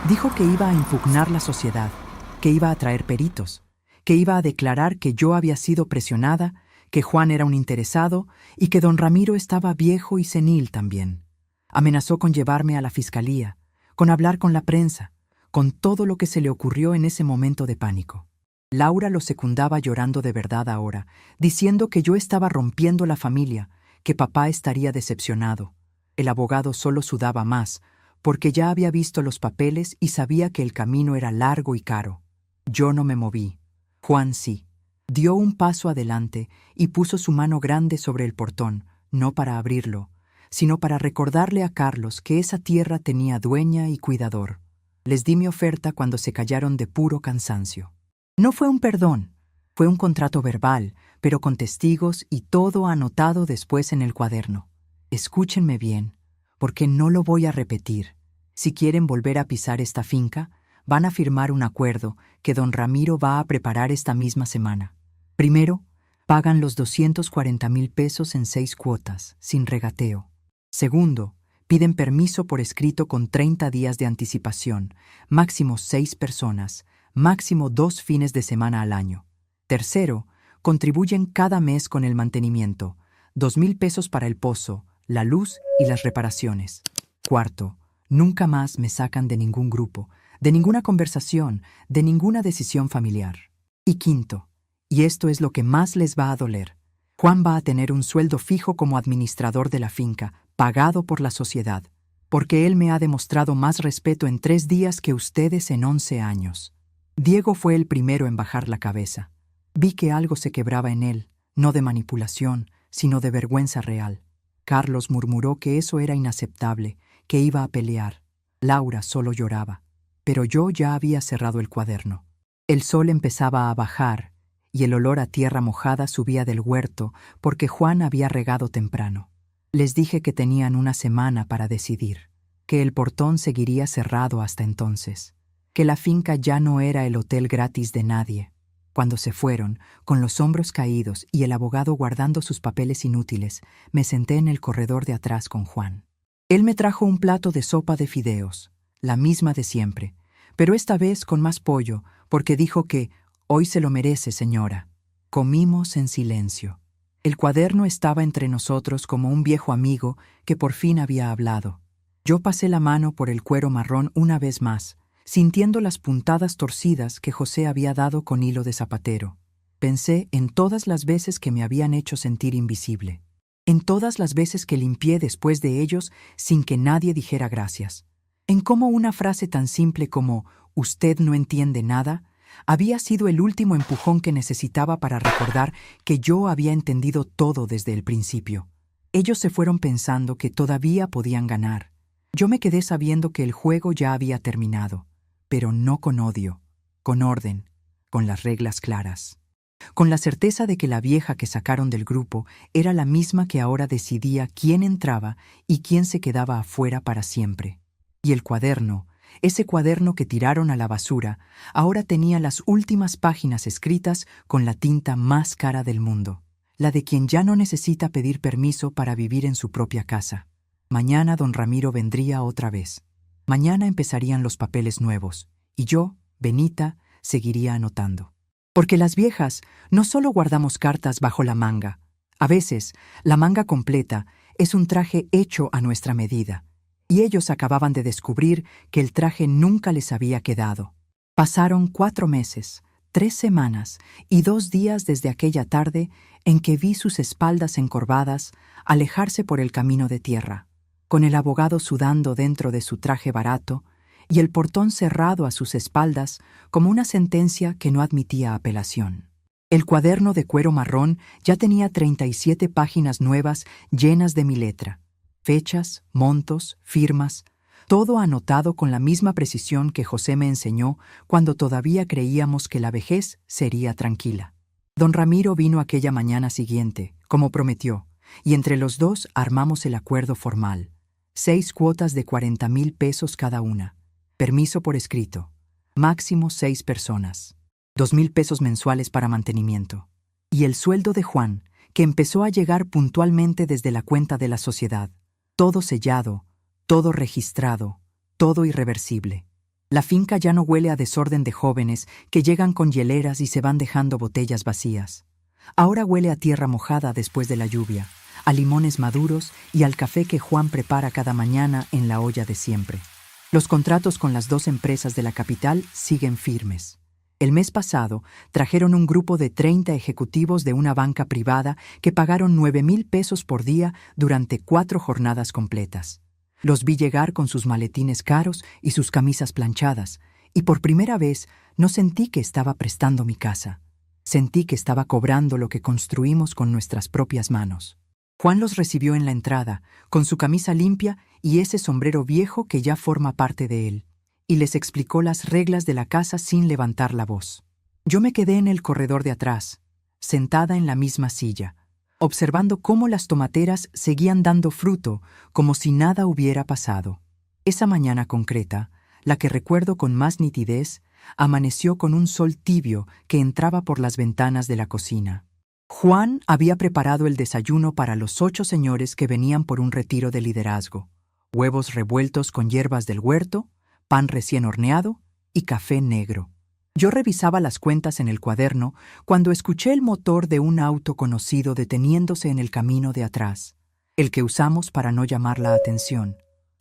A: Dijo que iba a impugnar la sociedad, que iba a traer peritos, que iba a declarar que yo había sido presionada, que Juan era un interesado y que don Ramiro estaba viejo y senil también. Amenazó con llevarme a la fiscalía, con hablar con la prensa, con todo lo que se le ocurrió en ese momento de pánico. Laura lo secundaba llorando de verdad ahora, diciendo que yo estaba rompiendo la familia, que papá estaría decepcionado. El abogado solo sudaba más, porque ya había visto los papeles y sabía que el camino era largo y caro. Yo no me moví. Juan sí. Dio un paso adelante y puso su mano grande sobre el portón, no para abrirlo, sino para recordarle a Carlos que esa tierra tenía dueña y cuidador. Les di mi oferta cuando se callaron de puro cansancio. No fue un perdón, fue un contrato verbal, pero con testigos y todo anotado después en el cuaderno. Escúchenme bien, porque no lo voy a repetir. Si quieren volver a pisar esta finca, van a firmar un acuerdo que don Ramiro va a preparar esta misma semana. Primero, pagan los 240,000 pesos en 6 cuotas, sin regateo. Segundo, piden permiso por escrito con 30 días de anticipación, máximo 6 personas, máximo 2 fines de semana al año. Tercero, contribuyen cada mes con el mantenimiento, 2,000 pesos para el pozo, la luz y las reparaciones. Cuarto, nunca más me sacan de ningún grupo, de ninguna conversación, de ninguna decisión familiar. Y quinto, y esto es lo que más les va a doler, Juan va a tener un sueldo fijo como administrador de la finca, pagado por la sociedad, porque él me ha demostrado más respeto en 3 días que ustedes en 11 años. Diego fue el primero en bajar la cabeza. Vi que algo se quebraba en él, no de manipulación, sino de vergüenza real. Carlos murmuró que eso era inaceptable, que iba a pelear. Laura solo lloraba. Pero yo ya había cerrado el cuaderno. El sol empezaba a bajar, y el olor a tierra mojada subía del huerto porque Juan había regado temprano. Les dije que tenían una semana para decidir, que el portón seguiría cerrado hasta entonces, que la finca ya no era el hotel gratis de nadie. Cuando se fueron, con los hombros caídos y el abogado guardando sus papeles inútiles, me senté en el corredor de atrás con Juan. Él me trajo un plato de sopa de fideos, la misma de siempre, pero esta vez con más pollo, porque dijo que «Hoy se lo merece, señora». Comimos en silencio. El cuaderno estaba entre nosotros como un viejo amigo que por fin había hablado. Yo pasé la mano por el cuero marrón una vez más, sintiendo las puntadas torcidas que José había dado con hilo de zapatero. Pensé en todas las veces que me habían hecho sentir invisible, en todas las veces que limpié después de ellos sin que nadie dijera gracias, en cómo una frase tan simple como «usted no entiende nada» había sido el último empujón que necesitaba para recordar que yo había entendido todo desde el principio. Ellos se fueron pensando que todavía podían ganar. Yo me quedé sabiendo que el juego ya había terminado, pero no con odio, con orden, con las reglas claras. Con la certeza de que la vieja que sacaron del grupo era la misma que ahora decidía quién entraba y quién se quedaba afuera para siempre. Y el cuaderno, ese cuaderno que tiraron a la basura, ahora tenía las últimas páginas escritas con la tinta más cara del mundo, la de quien ya no necesita pedir permiso para vivir en su propia casa. Mañana don Ramiro vendría otra vez. Mañana empezarían los papeles nuevos, y yo, Benita, seguiría anotando. Porque las viejas no solo guardamos cartas bajo la manga. A veces, la manga completa es un traje hecho a nuestra medida. Y ellos acababan de descubrir que el traje nunca les había quedado. Pasaron 4 meses, 3 semanas y 2 días desde aquella tarde en que vi sus espaldas encorvadas alejarse por el camino de tierra, con el abogado sudando dentro de su traje barato y el portón cerrado a sus espaldas como una sentencia que no admitía apelación. El cuaderno de cuero marrón ya tenía 37 páginas nuevas llenas de mi letra. Fechas, montos, firmas, todo anotado con la misma precisión que José me enseñó cuando todavía creíamos que la vejez sería tranquila. Don Ramiro vino aquella mañana siguiente, como prometió, y entre los dos armamos el acuerdo formal. 6 cuotas de 40,000 pesos cada una. Permiso por escrito. Máximo 6 personas. 2,000 pesos mensuales para mantenimiento. Y el sueldo de Juan, que empezó a llegar puntualmente desde la cuenta de la sociedad. Todo sellado, todo registrado, todo irreversible. La finca ya no huele a desorden de jóvenes que llegan con hieleras y se van dejando botellas vacías. Ahora huele a tierra mojada después de la lluvia, a limones maduros y al café que Juan prepara cada mañana en la olla de siempre. Los contratos con las 2 empresas de la capital siguen firmes. El mes pasado trajeron un grupo de 30 ejecutivos de una banca privada que pagaron 9,000 pesos por día durante 4 jornadas completas. Los vi llegar con sus maletines caros y sus camisas planchadas, y por primera vez no sentí que estaba prestando mi casa. Sentí que estaba cobrando lo que construimos con nuestras propias manos. Juan los recibió en la entrada, con su camisa limpia y ese sombrero viejo que ya forma parte de él, y les explicó las reglas de la casa sin levantar la voz. Yo me quedé en el corredor de atrás, sentada en la misma silla, observando cómo las tomateras seguían dando fruto como si nada hubiera pasado. Esa mañana concreta, la que recuerdo con más nitidez, amaneció con un sol tibio que entraba por las ventanas de la cocina. Juan había preparado el desayuno para los 8 señores que venían por un retiro de liderazgo: huevos revueltos con hierbas del huerto, pan recién horneado y café negro. Yo revisaba las cuentas en el cuaderno cuando escuché el motor de un auto conocido deteniéndose en el camino de atrás, el que usamos para no llamar la atención.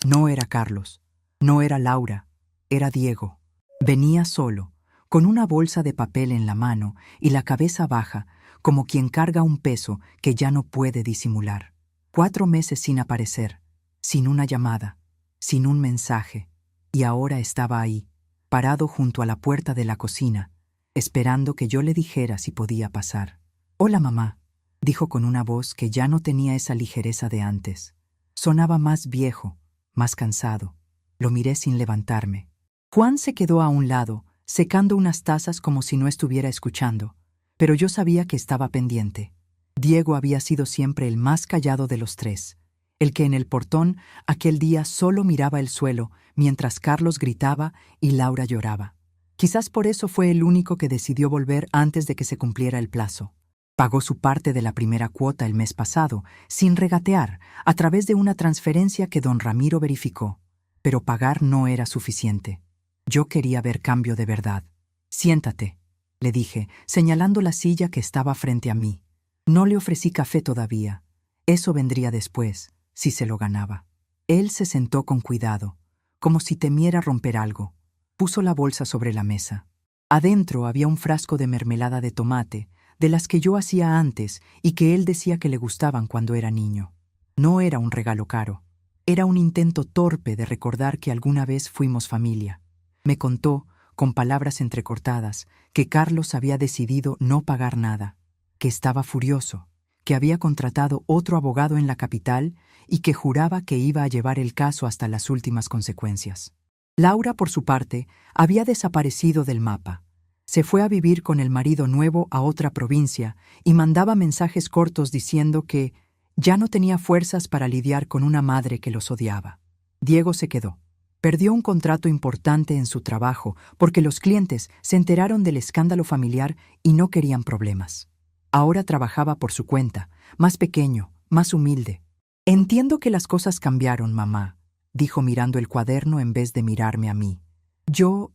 A: No era Carlos, no era Laura, era Diego. Venía solo, con una bolsa de papel en la mano y la cabeza baja, como quien carga un peso que ya no puede disimular. 4 meses sin aparecer, sin una llamada, sin un mensaje, y ahora estaba ahí, parado junto a la puerta de la cocina, esperando que yo le dijera si podía pasar. «Hola, mamá», dijo con una voz que ya no tenía esa ligereza de antes. Sonaba más viejo, más cansado. Lo miré sin levantarme. Juan se quedó a un lado, secando unas tazas como si no estuviera escuchando, pero yo sabía que estaba pendiente. Diego había sido siempre el más callado de los 3, el que en el portón aquel día solo miraba el suelo mientras Carlos gritaba y Laura lloraba. Quizás por eso fue el único que decidió volver antes de que se cumpliera el plazo. Pagó su parte de la primera cuota el mes pasado, sin regatear, a través de una transferencia que don Ramiro verificó. Pero pagar no era suficiente. Yo quería ver cambio de verdad. «Siéntate», le dije, señalando la silla que estaba frente a mí. No le ofrecí café todavía. Eso vendría después, si se lo ganaba. Él se sentó con cuidado, como si temiera romper algo. Puso la bolsa sobre la mesa. Adentro había un frasco de mermelada de tomate, de las que yo hacía antes y que él decía que le gustaban cuando era niño. No era un regalo caro. Era un intento torpe de recordar que alguna vez fuimos familia. Me contó, con palabras entrecortadas, que Carlos había decidido no pagar nada, que estaba furioso, que había contratado otro abogado en la capital y que juraba que iba a llevar el caso hasta las últimas consecuencias. Laura, por su parte, había desaparecido del mapa. Se fue a vivir con el marido nuevo a otra provincia y mandaba mensajes cortos diciendo que ya no tenía fuerzas para lidiar con una madre que los odiaba. Diego se quedó. Perdió un contrato importante en su trabajo porque los clientes se enteraron del escándalo familiar y no querían problemas. Ahora trabajaba por su cuenta, más pequeño, más humilde. «Entiendo que las cosas cambiaron, mamá», dijo mirando el cuaderno en vez de mirarme a mí. Yo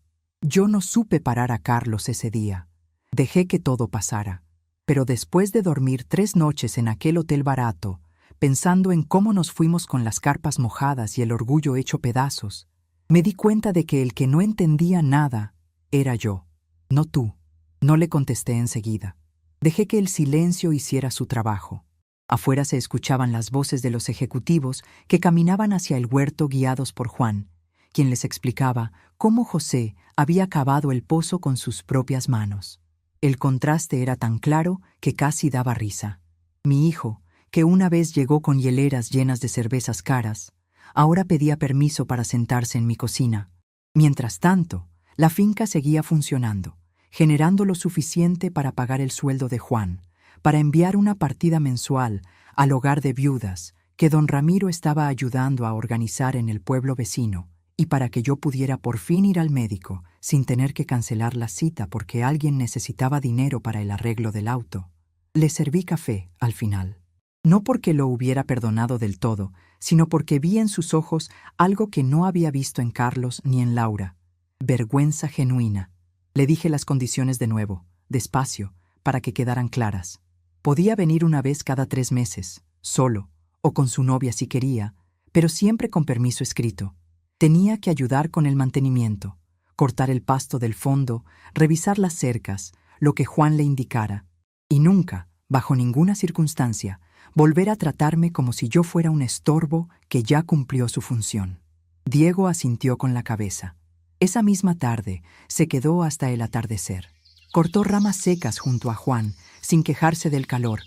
A: no supe parar a Carlos ese día. Dejé que todo pasara. Pero después de dormir 3 noches en aquel hotel barato, pensando en cómo nos fuimos con las carpas mojadas y el orgullo hecho pedazos, me di cuenta de que el que no entendía nada era yo, no tú. No le contesté enseguida. Dejé que el silencio hiciera su trabajo. Afuera se escuchaban las voces de los ejecutivos que caminaban hacia el huerto guiados por Juan, quien les explicaba cómo José había cavado el pozo con sus propias manos. El contraste era tan claro que casi daba risa. Mi hijo, que una vez llegó con hieleras llenas de cervezas caras, ahora pedía permiso para sentarse en mi cocina. Mientras tanto, la finca seguía funcionando, generando lo suficiente para pagar el sueldo de Juan, para enviar una partida mensual al hogar de viudas que don Ramiro estaba ayudando a organizar en el pueblo vecino, y para que yo pudiera por fin ir al médico sin tener que cancelar la cita porque alguien necesitaba dinero para el arreglo del auto. Le serví café al final. No porque lo hubiera perdonado del todo, sino porque vi en sus ojos algo que no había visto en Carlos ni en Laura: vergüenza genuina. Le dije las condiciones de nuevo, despacio, para que quedaran claras. Podía venir una vez cada 3 meses, solo, o con su novia si quería, pero siempre con permiso escrito. Tenía que ayudar con el mantenimiento, cortar el pasto del fondo, revisar las cercas, lo que Juan le indicara, y nunca, bajo ninguna circunstancia, volver a tratarme como si yo fuera un estorbo que ya cumplió su función. Diego asintió con la cabeza. Esa misma tarde se quedó hasta el atardecer. Cortó ramas secas junto a Juan, sin quejarse del calor,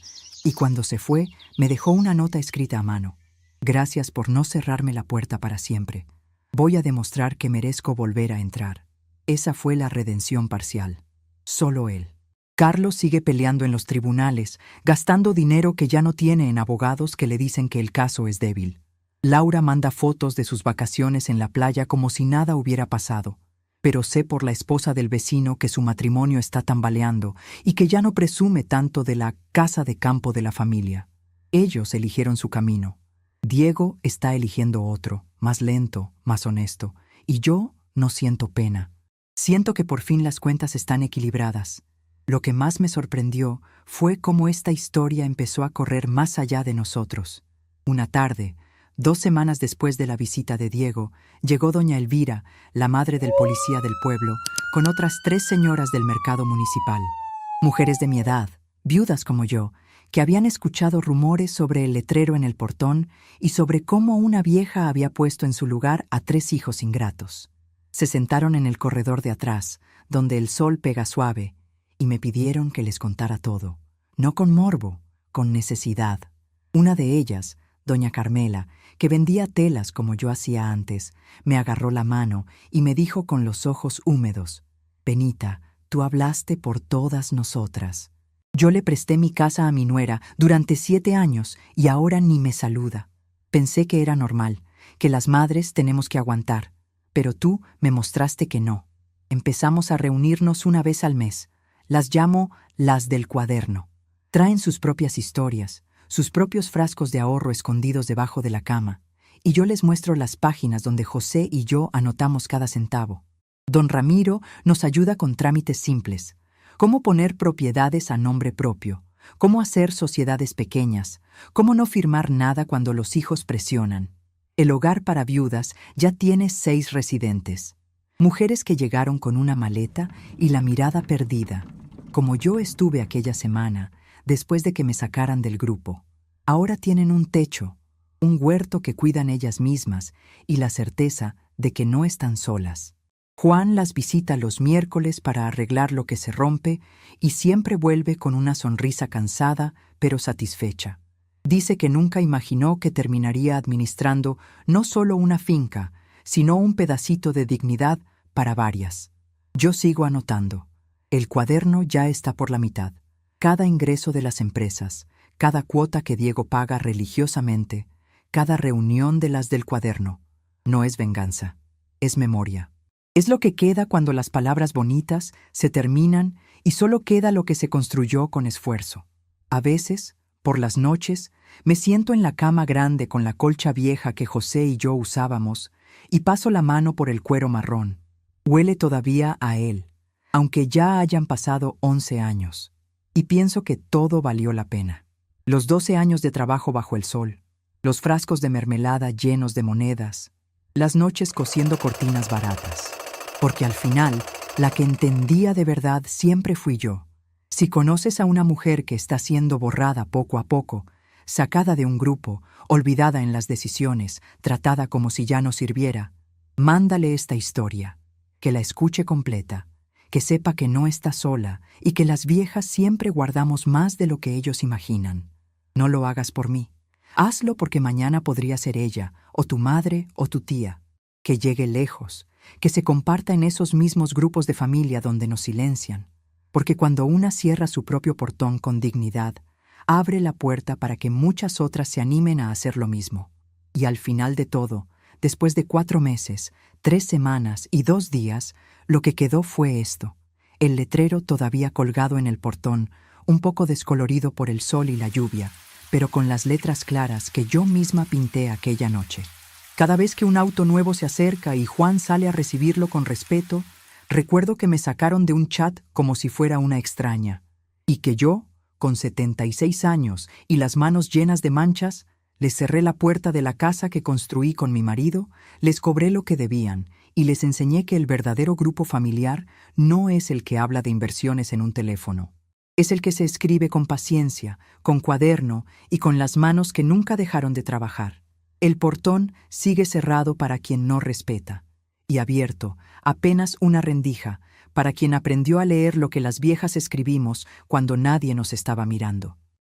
A: y cuando se fue me dejó una nota escrita a mano. «Gracias por no cerrarme la puerta para siempre. Voy a demostrar que merezco volver a entrar». Esa fue la redención parcial. Solo él. Carlos sigue peleando en los tribunales, gastando dinero que ya no tiene en abogados que le dicen que el caso es débil. Laura manda fotos de sus vacaciones en la playa como si nada hubiera pasado, pero sé por la esposa del vecino que su matrimonio está tambaleando y que ya no presume tanto de la casa de campo de la familia. Ellos eligieron su camino. Diego está eligiendo otro, más lento, más honesto, y yo no siento pena. Siento que por fin las cuentas están equilibradas. Lo que más me sorprendió fue cómo esta historia empezó a correr más allá de nosotros. Una tarde, 2 semanas después de la visita de Diego, llegó doña Elvira, la madre del policía del pueblo, con otras 3 señoras del mercado municipal. Mujeres de mi edad, viudas como yo, que habían escuchado rumores sobre el letrero en el portón y sobre cómo una vieja había puesto en su lugar a 3 hijos ingratos. Se sentaron en el corredor de atrás, donde el sol pega suave, y me pidieron que les contara todo, no con morbo, con necesidad. Una de ellas, doña Carmela, que vendía telas como yo hacía antes, me agarró la mano y me dijo con los ojos húmedos: «Benita, tú hablaste por todas nosotras. Yo le presté mi casa a mi nuera durante 7 años y ahora ni me saluda. Pensé que era normal, que las madres tenemos que aguantar, pero tú me mostraste que no. Empezamos a reunirnos una vez al mes. Las llamo las del cuaderno. Traen sus propias historias, sus propios frascos de ahorro escondidos debajo de la cama, y yo les muestro las páginas donde José y yo anotamos cada centavo. Don Ramiro nos ayuda con trámites simples, cómo poner propiedades a nombre propio, cómo hacer sociedades pequeñas, cómo no firmar nada cuando los hijos presionan. El hogar para viudas ya tiene 6 residentes, mujeres que llegaron con una maleta y la mirada perdida, como yo estuve aquella semana, después de que me sacaran del grupo. Ahora tienen un techo, un huerto que cuidan ellas mismas y la certeza de que no están solas. Juan las visita los miércoles para arreglar lo que se rompe y siempre vuelve con una sonrisa cansada pero satisfecha. Dice que nunca imaginó que terminaría administrando no solo una finca, sino un pedacito de dignidad para varias. Yo sigo anotando. El cuaderno ya está por la mitad. Cada ingreso de las empresas, cada cuota que Diego paga religiosamente, cada reunión de las del cuaderno. No es venganza, es memoria. Es lo que queda cuando las palabras bonitas se terminan y solo queda lo que se construyó con esfuerzo. A veces, por las noches, me siento en la cama grande con la colcha vieja que José y yo usábamos y paso la mano por el cuero marrón. Huele todavía a él, aunque ya hayan pasado 11 años. Y pienso que todo valió la pena. Los 12 años de trabajo bajo el sol, los frascos de mermelada llenos de monedas, las noches cosiendo cortinas baratas. Porque al final, la que entendía de verdad siempre fui yo. Si conoces a una mujer que está siendo borrada poco a poco, sacada de un grupo, olvidada en las decisiones, tratada como si ya no sirviera, mándale esta historia, que la escuche completa, que sepa que no está sola y que las viejas siempre guardamos más de lo que ellos imaginan. No lo hagas por mí. Hazlo porque mañana podría ser ella, o tu madre, o tu tía. Que llegue lejos, que se comparta en esos mismos grupos de familia donde nos silencian. Porque cuando una cierra su propio portón con dignidad, abre la puerta para que muchas otras se animen a hacer lo mismo. Y al final de todo, después de 4 meses, 3 semanas y 2 días, lo que quedó fue esto: el letrero todavía colgado en el portón, un poco descolorido por el sol y la lluvia, pero con las letras claras que yo misma pinté aquella noche. Cada vez que un auto nuevo se acerca y Juan sale a recibirlo con respeto, recuerdo que me sacaron de un chat como si fuera una extraña, y que yo, con 76 años y las manos llenas de manchas, les cerré la puerta de la casa que construí con mi marido, les cobré lo que debían y les enseñé que el verdadero grupo familiar no es el que habla de inversiones en un teléfono. Es el que se escribe con paciencia, con cuaderno y con las manos que nunca dejaron de trabajar. El portón sigue cerrado para quien no respeta, y abierto, apenas una rendija, para quien aprendió a leer lo que las viejas escribimos cuando nadie nos estaba mirando.